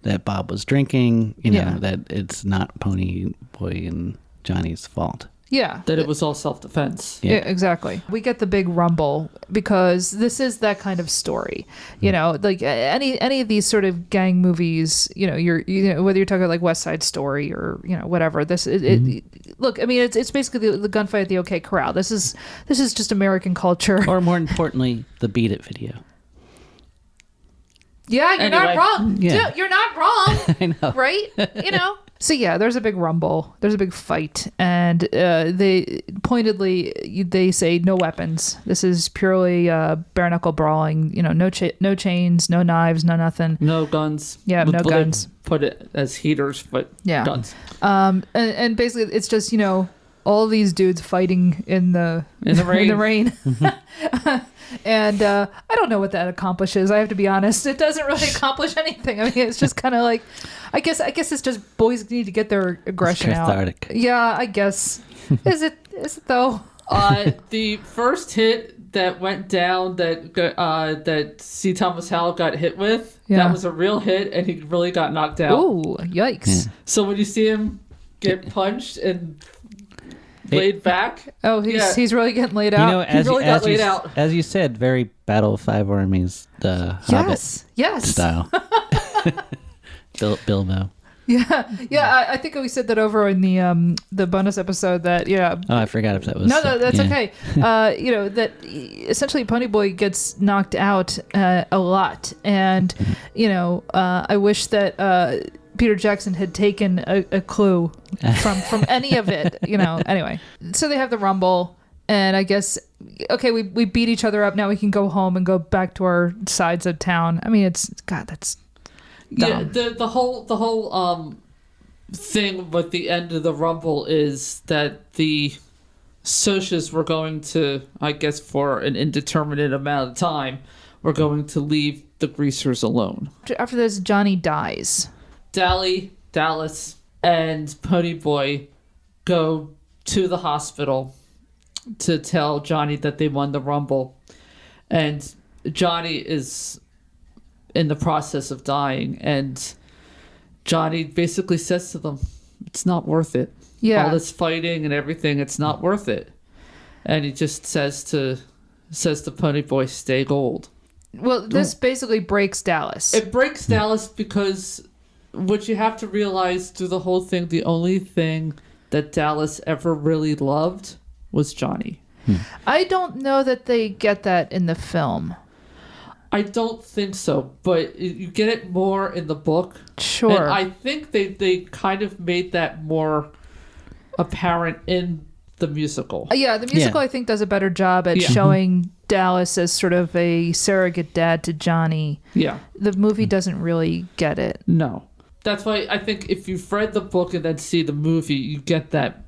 that Bob was drinking, that it's not Ponyboy and Johnny's fault. Yeah. That it was all self-defense. Yeah, exactly. We get the big rumble because this is that kind of story. Like any of these sort of gang movies, whether you're talking like West Side Story or, whatever, this look, I mean, it's basically the gunfight at the OK Corral. This is just American culture. Or more importantly, the Beat It video. Yeah, you're not wrong. Yeah. You're not wrong. I know. Right? So yeah, there's a big rumble. There's a big fight, and they say no weapons. This is purely bare knuckle brawling. No chains, no knives, no nothing. No guns. Yeah, no guns. Put it as heaters, but guns. And basically, it's just all these dudes fighting in the rain. And I don't know what that accomplishes. I have to be honest. It doesn't really accomplish anything. I mean, it's just kind of like, I guess it's just boys need to get their aggression it's cathartic. out. Yeah, I guess. Is it though? The first hit that went down that C. Thomas Howell got hit with, that was a real hit, and he really got knocked out. Ooh, yikes! Yeah. So when you see him get punched and laid back, he's really getting laid out. He really got laid out. As you said, very Battle of Five Armies, the Hobbit style. Bilbo. Yeah. I think we said that over in the bonus episode that Oh, I forgot if that was. No, that's okay. That essentially Ponyboy gets knocked out a lot, and I wish that Peter Jackson had taken a clue from any of it. Anyway, so they have the rumble, and I guess we beat each other up. Now we can go home and go back to our sides of town. I mean, that's dumb. Yeah, the whole thing with the end of the rumble is that the Socs were going to, I guess for an indeterminate amount of time, were going to leave the greasers alone. After this, Johnny dies. Dallas, and Ponyboy go to the hospital to tell Johnny that they won the rumble, and Johnny is in the process of dying, and Johnny basically says to them, it's not worth it. Yeah. All this fighting and everything, it's not worth it. And he just says to Ponyboy, stay gold. Well, this basically breaks Dallas. It breaks Dallas because what you have to realize through the whole thing, the only thing that Dallas ever really loved was Johnny. I don't know that they get that in the film. I don't think so, but you get it more in the book. Sure. And I think they kind of made that more apparent in the musical. Yeah, the musical I think does a better job at showing Dallas as sort of a surrogate dad to Johnny. Yeah. The movie doesn't really get it. No. That's why I think if you've read the book and then see the movie, you get that.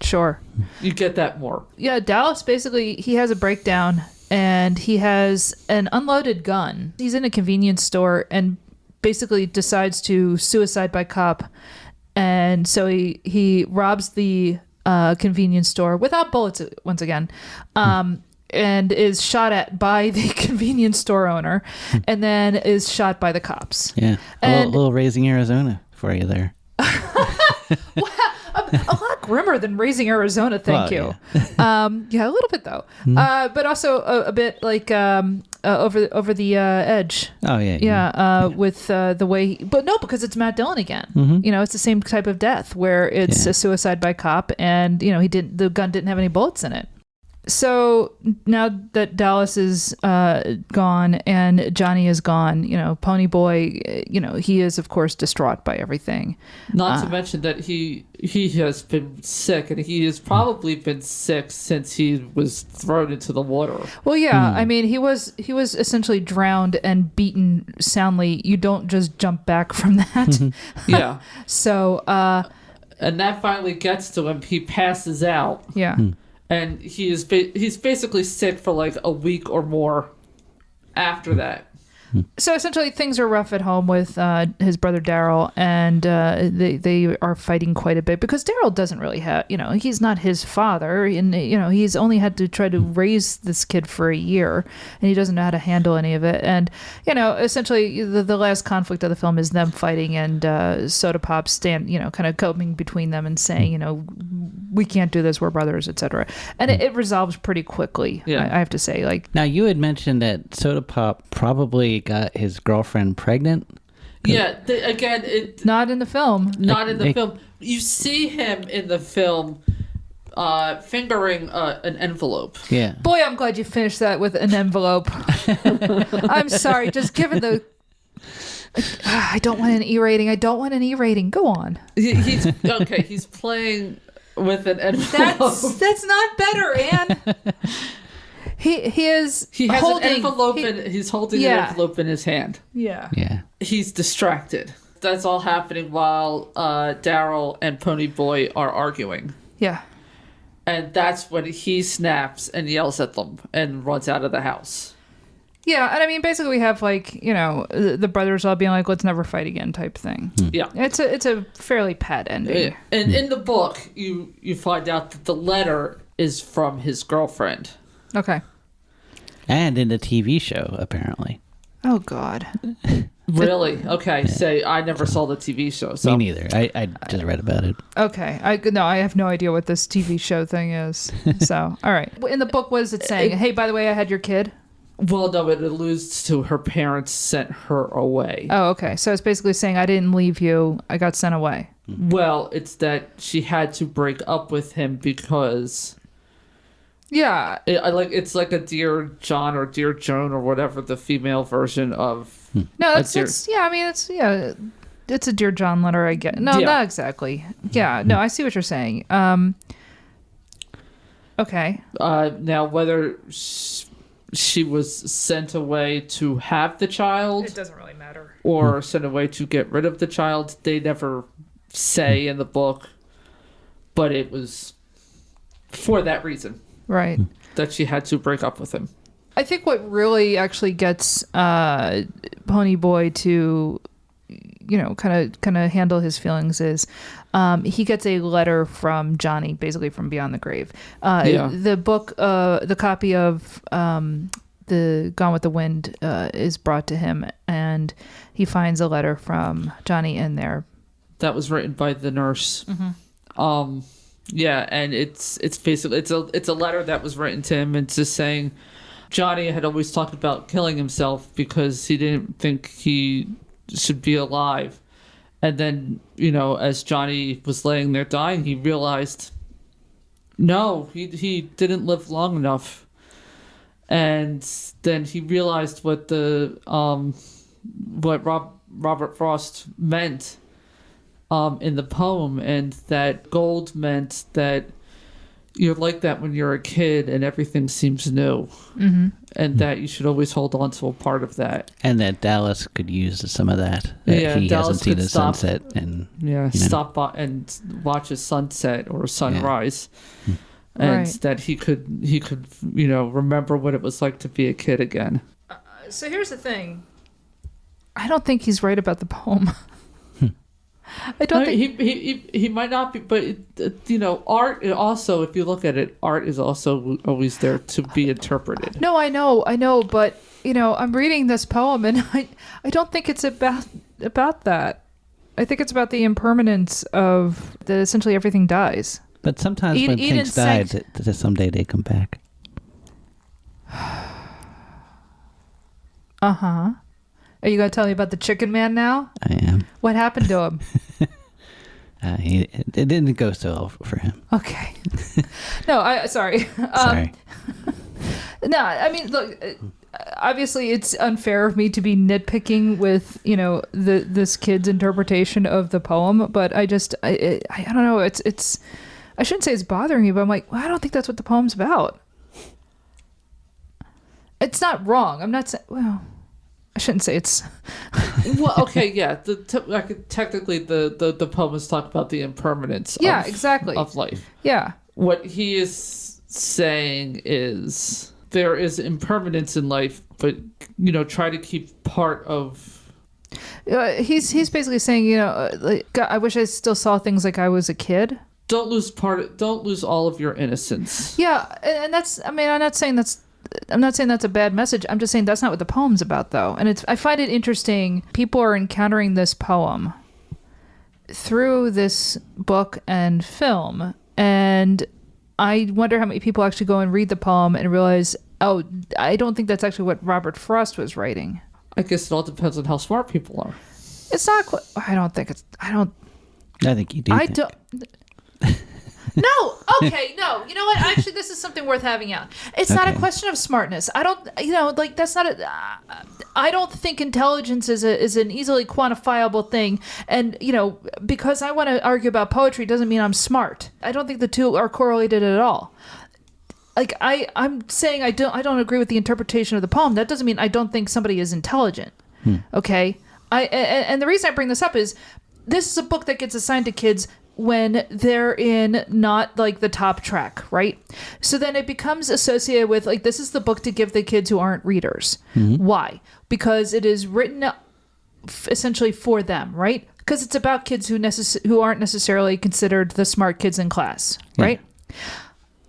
Sure. You get that more. Yeah, Dallas basically, he has a breakdown and he has an unloaded gun. He's in a convenience store and basically decides to suicide by cop. And so he robs the convenience store without bullets once again. And is shot at by the convenience store owner and then is shot by the cops. Yeah. And, a little Raising Arizona for you there. a lot grimmer than Raising Arizona, thank you. Yeah. A little bit though. But also a bit like over the edge. Oh yeah. Yeah, with the way but no, because it's Matt Dillon again. You know, it's the same type of death where it's a suicide by cop and you know, the gun didn't have any bullets in it. So now that Dallas is gone and Johnny is gone, you know, Pony Boy, you know, he is of course distraught by everything. Not to mention that he has been sick, and he has probably been sick since he was thrown into the water. Well, yeah, I mean, he was essentially drowned and beaten soundly. You don't just jump back from that. Yeah. So, and that finally gets to him. He passes out. Yeah. And he's basically sick for like a week or more after that. So essentially, things are rough at home with his brother Daryl, and they are fighting quite a bit because Daryl doesn't really have, you know, he's not his father, and you know, he's only had to try to raise this kid for a year, and he doesn't know how to handle any of it. And you know, essentially, the last conflict of the film is them fighting, and Soda Pop kind of coming between them and saying, you know, we can't do this, we're brothers, etc. And it resolves pretty quickly. Yeah. I have to say, like. Now you had mentioned that Soda Pop probably got his girlfriend pregnant. Yeah, Not in the film. Not in the film. You see him in the film fingering an envelope. Yeah. Boy, I'm glad you finished that with an envelope. I'm sorry, just given the... I don't want an E rating. I don't want an E rating. Go on. He's okay. He's playing with an envelope. That's not better, Anne. He has holding, an envelope he's holding an envelope in his hand. Yeah. Yeah. He's distracted. That's all happening while Daryl and Pony Boy are arguing. Yeah. And that's when he snaps and yells at them and runs out of the house. Yeah, and I mean, basically, we have like, you know, the brothers all being like, "Let's never fight again," type thing. Yeah, it's a fairly pat ending. Yeah. And in the book, you find out that the letter is from his girlfriend. Okay. And in the TV show, apparently. Oh God. Really? Okay. Say I never saw the TV show. So. Me neither. I just read about it. Okay. I have no idea what this TV show thing is. So, all right. In the book, what is it saying? Hey, by the way, I had your kid. Well, no, it alludes to her parents sent her away. Oh, okay. So it's basically saying, I didn't leave you. I got sent away. Well, it's that she had to break up with him because... Yeah. It's like a Dear John or Dear Joan or whatever, the female version of... No, that's yeah, I mean, it's a Dear John letter, I get. No, not exactly. Yeah, no, I see what you're saying. Okay. Now, whether... she was sent away to have the child. It doesn't really matter. Or sent away to get rid of the child. They never say in the book. But it was for that reason. Right. That she had to break up with him. I think what really actually gets Pony Boy to, you know, kind of handle his feelings is he gets a letter from Johnny, basically from Beyond the Grave. The book, the copy of the Gone with the Wind is brought to him, and he finds a letter from Johnny in there. That was written by the nurse. Mm-hmm. Yeah, and it's basically it's a letter that was written to him. It's just saying Johnny had always talked about killing himself because he didn't think he should be alive. And then, you know, as Johnny was laying there dying, he realized, no, he didn't live long enough. And then he realized what Robert Frost meant in the poem, and that gold meant that you're like that when you're a kid and everything seems new, and that you should always hold on to a part of that. And that Dallas could use some of that. He Dallas hasn't seen could the stop, sunset and stop by and watch a sunset or a sunrise, and that he could remember what it was like to be a kid again. So here's the thing. I don't think he's right about the poem. I don't think he might not be, but art also, if you look at it, art is also always there to be interpreted. No, I know, but I'm reading this poem and I don't think it's about that. I think it's about the impermanence of that. Essentially, everything dies. But sometimes when things die, that someday they come back. Are you going to tell me about the chicken man now? I am. What happened to him? It didn't go so well for him. Okay. No, sorry. Sorry. No, I mean, look, obviously it's unfair of me to be nitpicking with, this kid's interpretation of the poem, but I don't know. It's, I shouldn't say it's bothering me, but I'm like, well, I don't think that's what the poem's about. It's not wrong. I'm not saying, well, I shouldn't say it's. Well, okay, yeah. Technically, the poem is talking about the impermanence. Exactly. Of life. Yeah. What he is saying is there is impermanence in life, but try to keep part of. He's basically saying, I wish I still saw things like I was a kid. Don't lose all of your innocence. Yeah, and that's. I mean, I'm not saying that's a bad message. I'm just saying that's not what the poem's about, though. And I find it interesting. People are encountering this poem through this book and film. And I wonder how many people actually go and read the poem and realize, oh, I don't think that's actually what Robert Frost was writing. I guess it all depends on how smart people are. It's not quite. I think you do. I don't. No, okay, no. You know what? Actually, this is something worth having out. It's not a question of smartness. I don't, that's not I don't think intelligence is an easily quantifiable thing. And, because I want to argue about poetry doesn't mean I'm smart. I don't think the two are correlated at all. Like, I'm saying I don't agree with the interpretation of the poem. That doesn't mean I don't think somebody is intelligent. Okay? And the reason I bring this up is this is a book that gets assigned to kids when they're in not like the top track, right? So then it becomes associated with like, this is the book to give the kids who aren't readers. Why? Because it is written essentially for them, right? Because it's about kids who aren't necessarily considered the smart kids in class, right?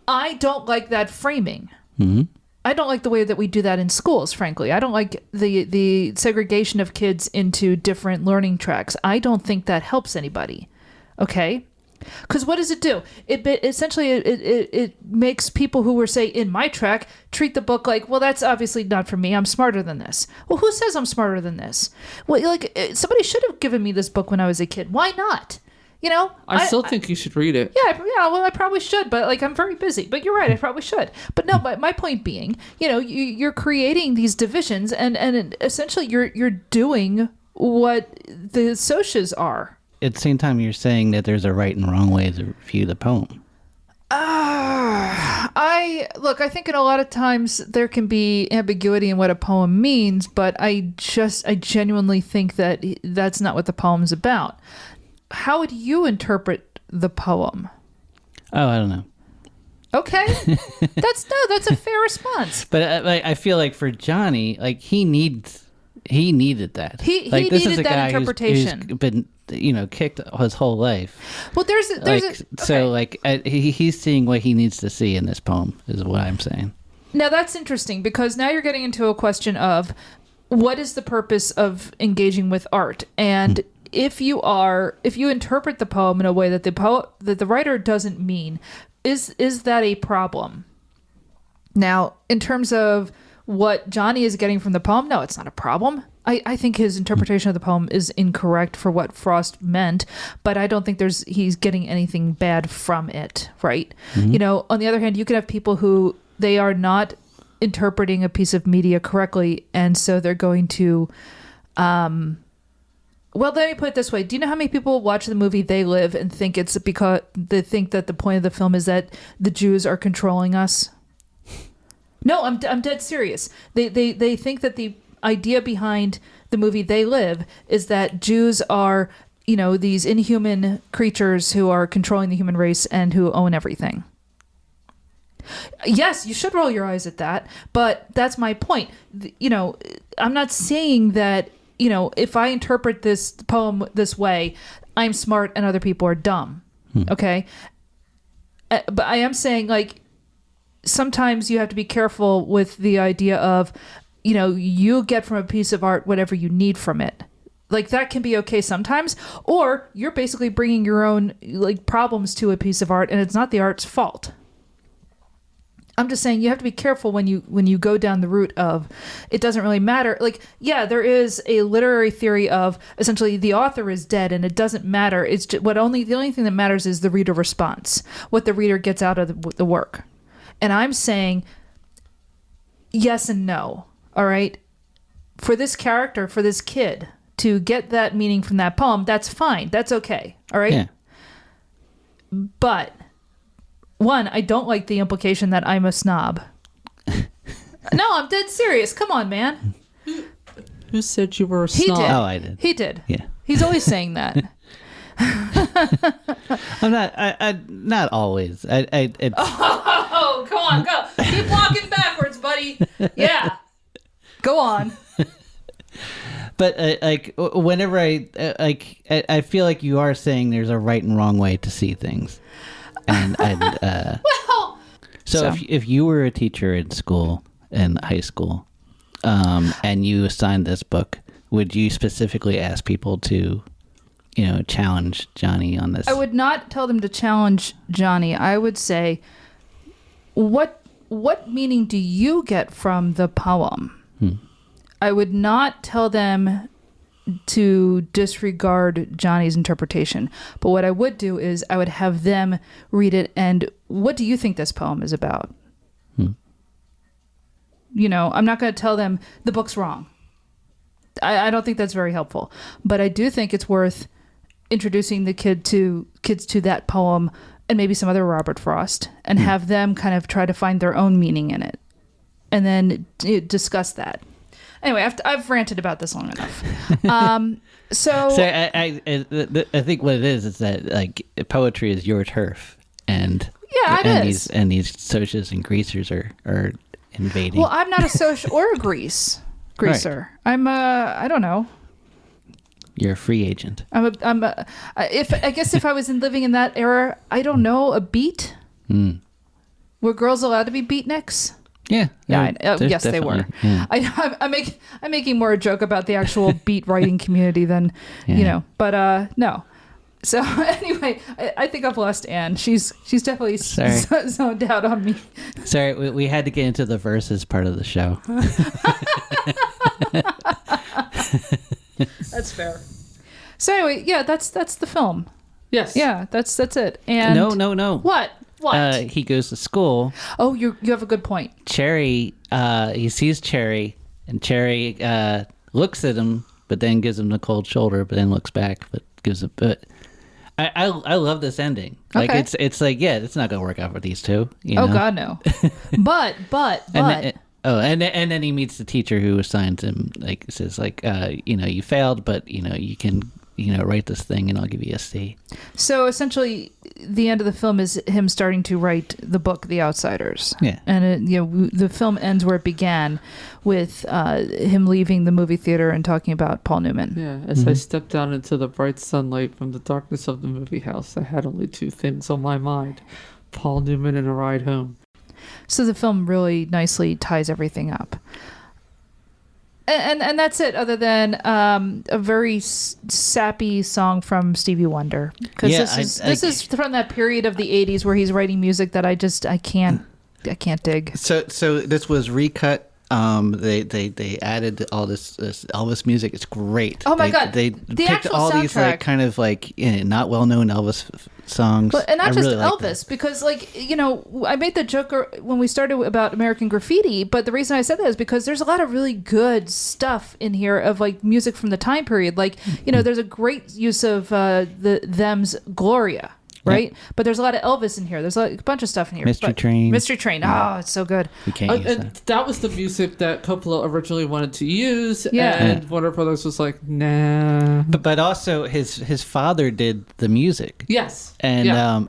I don't like that framing. I don't like the way that we do that in schools, frankly. I don't like the segregation of kids into different learning tracks. I don't think that helps anybody. Okay, because what does it do? It makes people who were, say, in my track treat the book like, well, that's obviously not for me. I'm smarter than this. Well, who says I'm smarter than this? Well, like, somebody should have given me this book when I was a kid. Why not? I still think you should read it. Yeah. Well, I probably should, but like, I'm very busy. But you're right, I probably should. But no, my point being, you're creating these divisions, and essentially you're doing what the socias are. At the same time, you're saying that there's a right and wrong way to view the poem. I think in a lot of times there can be ambiguity in what a poem means, but I genuinely think that that's not what the poem's about. How would you interpret the poem? Oh, I don't know. Okay. That's a fair response. But I feel like for Johnny, like he needed that. He like, this needed is a that guy interpretation. Who's been kicked his whole life. Well, he's seeing what he needs to see in this poem is what I'm saying. Now that's interesting, because now you're getting into a question of what is the purpose of engaging with art, and if you interpret the poem in a way that the writer doesn't mean, is that a problem? Now, in terms of what Johnny is getting from the poem, no, it's not a problem. I think his interpretation of the poem is incorrect for what Frost meant, but I don't think he's getting anything bad from it, right? On the other hand, you could have people who they are not interpreting a piece of media correctly, and so they're going to well, let me put it this way. Do you know how many people watch the movie They Live and think it's because they think that the point of the film is that the Jews are controlling us? No, I'm dead serious. They think that the idea behind the movie They Live is that Jews are, these inhuman creatures who are controlling the human race and who own everything. Yes, you should roll your eyes at that, but that's my point. I'm not saying that, if I interpret this poem this way, I'm smart and other people are dumb. Okay? But I am saying, like, sometimes you have to be careful with the idea of, you get from a piece of art whatever you need from it. Like, that can be okay sometimes, or you're basically bringing your own, like, problems to a piece of art and it's not the art's fault. I'm just saying you have to be careful when you go down the route of it doesn't really matter. Like, yeah, there is a literary theory of essentially the author is dead and it doesn't matter. It's just, the only thing that matters is the reader response, what the reader gets out of the work. And I'm saying yes and no. All right. For this character, for this kid to get that meaning from that poem, that's fine. That's okay. All right. Yeah. But one, I don't like the implication that I'm a snob. No, I'm dead serious. Come on, man. Who said you were a He snob? did. Oh, I did. He did. Yeah. He's always saying that. I'm not. I not always. It's, Oh, come on, go. Keep walking backwards, buddy. Yeah. Go on. But like whenever I feel like you are saying there's a right and wrong way to see things, and Well, so if you were a teacher in school, in high school, and you assigned this book, would you specifically ask people to, challenge Johnny on this? I would not tell them to challenge Johnny. I would say, what meaning do you get from the poem? I would not tell them to disregard Johnny's interpretation. But what I would do is I would have them read it and what do you think this poem is about? I'm not going to tell them the book's wrong. I don't think that's very helpful. But I do think it's worth introducing the kids to that poem and maybe some other Robert Frost and have them kind of try to find their own meaning in it and then discuss that. Anyway, I've ranted about this long enough. So I think what it is that like poetry is your turf, and it is. These socias and greasers are invading. Well, I'm not a soc or a greaser. Right. I'm I don't know. You're a free agent. If I was living in that era, I don't know, a beat. Were girls allowed to be beatniks? Yeah. Yes, they were. Yeah. I'm making more a joke about the actual beat writing community than, but no. So anyway, I think I've lost Anne. She's definitely zoned out on me. Sorry, we had to get into the verses part of the show. That's fair. So anyway, yeah, that's the film. Yes. Yeah, that's it. And No. What? He goes to school. Oh, you have a good point. Cherry, he sees Cherry, and Cherry looks at him, but then gives him the cold shoulder, but then looks back, but gives a bit. I love this ending. Like Okay. it's like, yeah, it's not gonna work out for these two. Oh God, no. but and then he meets the teacher who assigns him, like, says like, you failed, but you can write this thing and I'll give you a C. So essentially, the end of the film is him starting to write the book, The Outsiders. Yeah. And the film ends where it began, with him leaving the movie theater and talking about Paul Newman. Yeah, as I stepped down into the bright sunlight from the darkness of the movie house, I had only two things on my mind: Paul Newman and a ride home. So the film really nicely ties everything up. And that's it, other than a very sappy song from Stevie Wonder. Because this is from that period of the 80s where he's writing music that I can't dig. So this was recut They added all this Elvis music. It's great. Oh my God. They The picked actual all these soundtrack. like kind of like not well known Elvis songs. But, and not I just really like Elvis, that. because I made the joke when we started about American Graffiti, but the reason I said that is because there's a lot of really good stuff in here of like music from the time period. Like, there's a great use of them's Gloria. Right, but there's a lot of Elvis in here. There's a bunch of stuff in here. Mystery Train. Mystery Train. Oh, it's so good. We can't use And that was the music that Coppola originally wanted to use, Yeah. and Warner Brothers was like, nah. But also his father did the music. Yes. And Yeah.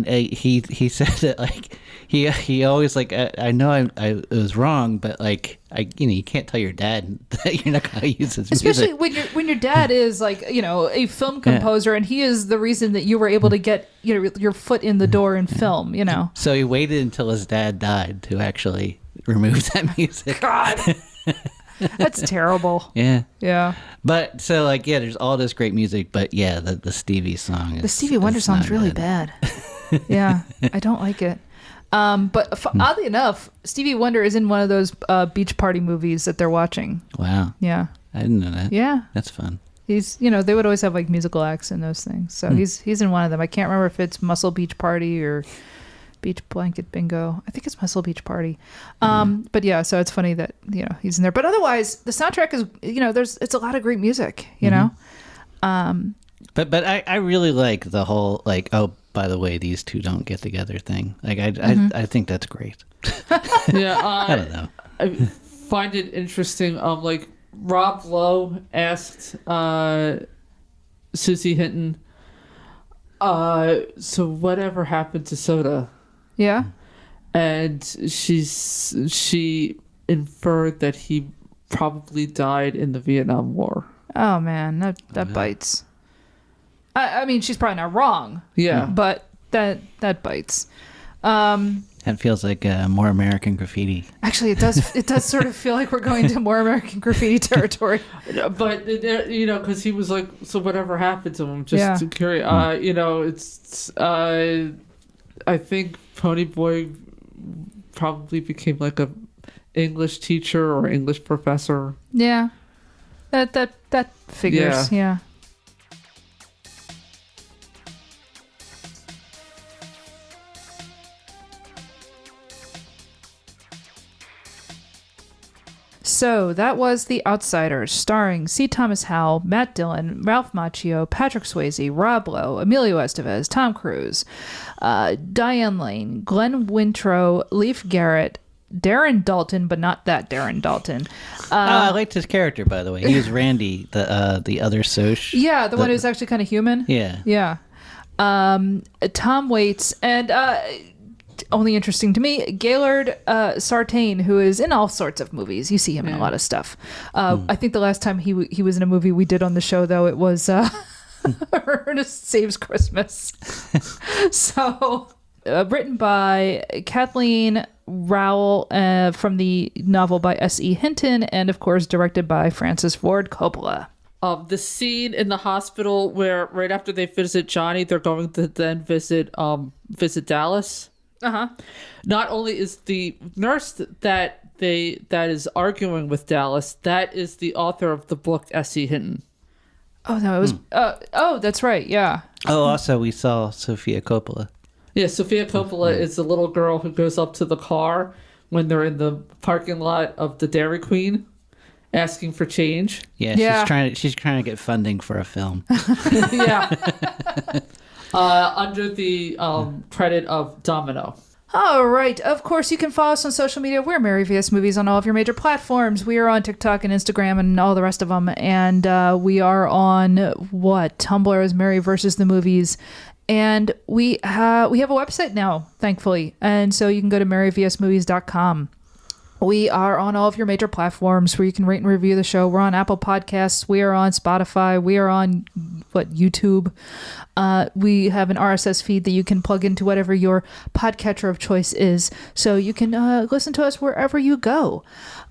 he said that like he always like I know I was wrong, but like you can't tell your dad that you're not gonna use his Especially music. when your dad is like a film composer, and he is the reason that you were able to get your foot in the door in film. So he waited until his dad died to actually remove that music. God, that's terrible. Yeah. Yeah. But so like there's all this great music, but the Stevie song. The Stevie Wonder song's not really good. bad. Yeah, I don't like it. But oddly enough, Stevie Wonder is in one of those beach party movies that they're watching. Wow. Yeah. I didn't know that. Yeah. That's fun. He's, they would always have like musical acts in those things. So he's in one of them. I can't remember if it's Muscle Beach Party or Beach Blanket Bingo. I think it's Muscle Beach Party. But yeah, so it's funny that, he's in there. But otherwise, the soundtrack is, it's a lot of great music, know? But I really like the whole like, oh, by the way, these two don't get together thing. Like I think that's great. Yeah. I don't know. I find it interesting. Like Rob Lowe asked Susie Hinton, so whatever happened to Soda? Yeah. And she inferred that he probably died in the Vietnam War. Oh man, that bites. I mean, she's probably not wrong. Yeah. But that bites. That feels like more American Graffiti. Actually, it does. It does sort of feel like we're going to more American Graffiti territory. But because he was like, so whatever happened to him? Just Yeah. to carry. It's. I think Ponyboy probably became like a English teacher or English professor. Yeah, that figures. Yeah. So that was The Outsiders, starring C. Thomas Howell, Matt Dillon, Ralph Macchio, Patrick Swayze, Rob Lowe, Emilio Estevez, Tom Cruise, Diane Lane, Glenn Wintrow, Leif Garrett, Darren Dalton, but not that Darren Dalton. I liked his character, by the way. He was Randy, the other Soch. Yeah, the one who's actually kind of human. Yeah. Yeah. Tom Waits, and only interesting to me, Gaylord Sartain, who is in all sorts of movies. You see him in a lot of stuff. I think the last time he was in a movie we did on the show, though, it was Ernest Saves Christmas. So, written by Kathleen Rowell from the novel by S.E. Hinton, and of course directed by Francis Ford Coppola. The scene in the hospital where right after they visit Johnny, they're going to then visit Dallas. Uh-huh. Not only is the nurse that is arguing with Dallas, that is the author of the book S.E. Hinton. Oh no, it was. That's right. Yeah. Oh, also we saw Sofia Coppola. Yeah, Sofia Coppola is the little girl who goes up to the car when they're in the parking lot of the Dairy Queen, asking for change. Yeah. She's trying to get funding for a film. Yeah. Under the credit of Domino. All right. Of course, you can follow us on social media. We're Mary vs. Movies on all of your major platforms. We are on TikTok and Instagram and all the rest of them. And we are on Tumblr is Mary vs. the Movies. And we have a website now, thankfully. And so you can go to maryvsmovies.com. We are on all of your major platforms where you can rate and review the show. We're on Apple Podcasts. We are on Spotify. We are on YouTube. We have an RSS feed that you can plug into whatever your podcatcher of choice is, so you can listen to us wherever you go.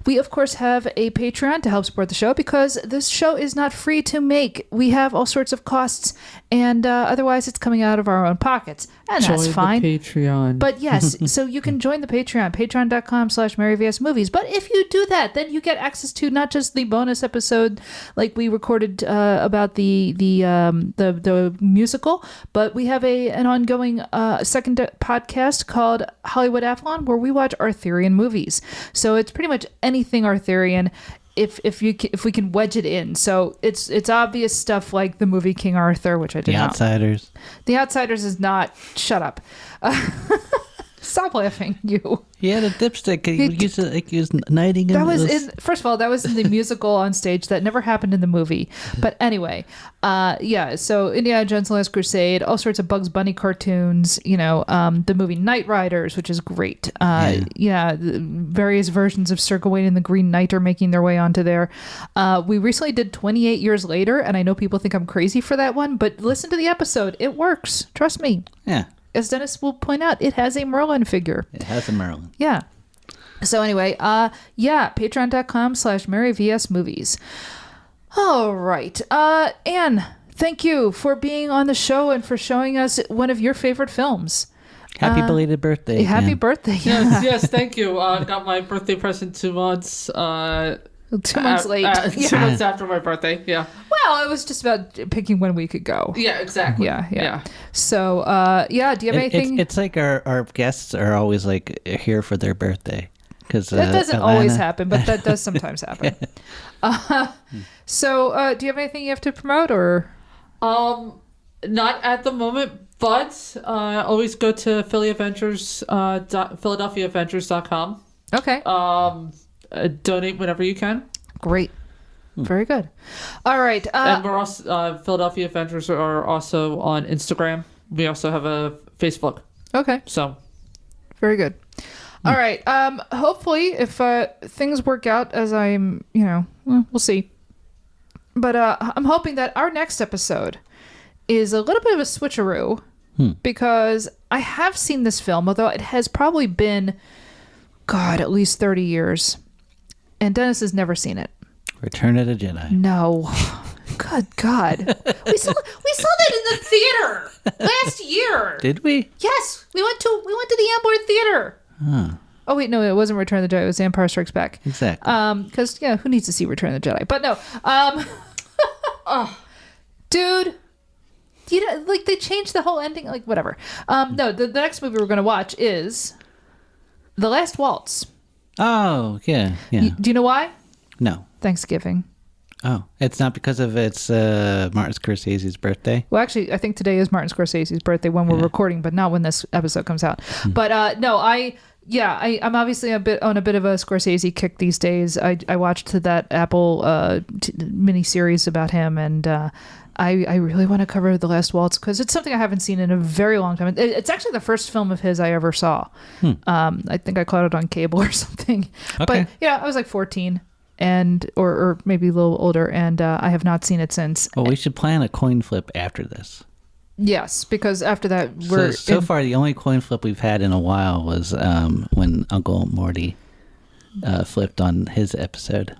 We, of course, have a Patreon to help support the show because this show is not free to make. We have all sorts of costs, and otherwise it's coming out of our own pockets, and that's fine. The Patreon. But yes, so you can join the Patreon, patreon.com/MaryVSMovies. But if you do that, then you get access to not just the bonus episode like we recorded about the musical, but we have an ongoing second podcast called Hollywood Avalon, where we watch Arthurian movies. So it's pretty much anything Arthurian, if we can wedge it in. So it's obvious stuff like the movie King Arthur, which I did not. Outsiders. The Outsiders is not. Shut up. Stop laughing, you. He had a dipstick. He used it like he was knighting him. First of all, that was in the musical on stage. That never happened in the movie. But anyway, so Indiana Jones and the Last Crusade, all sorts of Bugs Bunny cartoons, the movie Knight Riders, which is great. Various versions of Sir Gawain and the Green Knight are making their way onto there. We recently did 28 Years Later, and I know people think I'm crazy for that one, but listen to the episode. It works. Trust me. Yeah. As Dennis will point out, it has a Merlin figure. It has a Merlin. Yeah. So anyway, patreon.com/MaryVSMovies. All right. Anne, thank you for being on the show and for showing us one of your favorite films. Happy belated birthday. Happy birthday. Yes, thank you. I got my birthday present 2 months. 2 months late. 2 months after my birthday, yeah. Well, it was just about picking when we could go. Yeah, exactly. Yeah. So, do you have anything? It's like our guests are always like here for their birthday. That doesn't always happen, but that does sometimes happen. So, do you have anything you have to promote, or? Not at the moment, but always go to PhiladelphiaAventures.com. Okay. Donate whenever you can. Great. Very good. All right. And we're also Philadelphia Adventures are also on Instagram. We also have a Facebook. Okay. So very good. All right. Hopefully, if things work out as I'm, we'll see. But I'm hoping that our next episode is a little bit of a switcheroo because I have seen this film, although it has probably been, at least 30 years. And Dennis has never seen it. Return of the Jedi. No. Good God. We saw that in the theater last year. Did we? Yes. We went to the Amboy Theater. Huh. Oh wait, no, it wasn't Return of the Jedi. It was Empire Strikes Back. Exactly. Because who needs to see Return of the Jedi? But no. Dude, they changed the whole ending. Like whatever. No, the next movie we're gonna watch is The Last Waltz. Oh yeah. Do you know why? No. Thanksgiving. Oh, it's not because of it's Martin Scorsese's birthday? Well, actually, I think today is Martin Scorsese's birthday when we're recording, but not when this episode comes out. But no, I'm obviously on a bit of a Scorsese kick these days. I watched that Apple mini series about him, and I really want to cover The Last Waltz because it's something I haven't seen in a very long time. It's actually the first film of his I ever saw. I think I caught it on cable or something. Okay. But I was like 14. Or maybe a little older, and I have not seen it since. Well, we should plan a coin flip after this. Yes, because after that so far the only coin flip we've had in a while was when Uncle Morty flipped on his episode.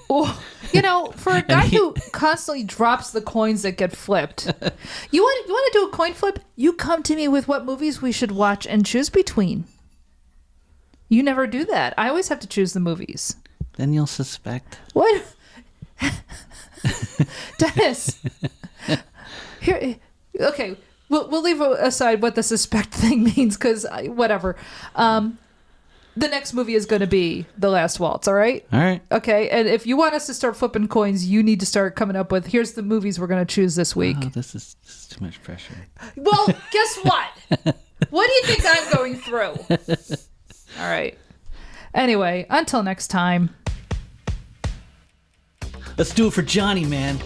Oh, for a guy who constantly drops the coins that get flipped, you want to do a coin flip? You come to me with what movies we should watch and choose between. You never do that. I always have to choose the movies. Then you'll suspect. What? Dennis. Here. Okay. We'll leave aside what the suspect thing means because whatever. The next movie is going to be The Last Waltz. All right. All right. Okay. And if you want us to start flipping coins, you need to start coming up with here's the movies we're going to choose this week. Oh, this is too much pressure. Well, guess what? What do you think I'm going through? All right. Anyway, until next time. Let's do it for Johnny, man.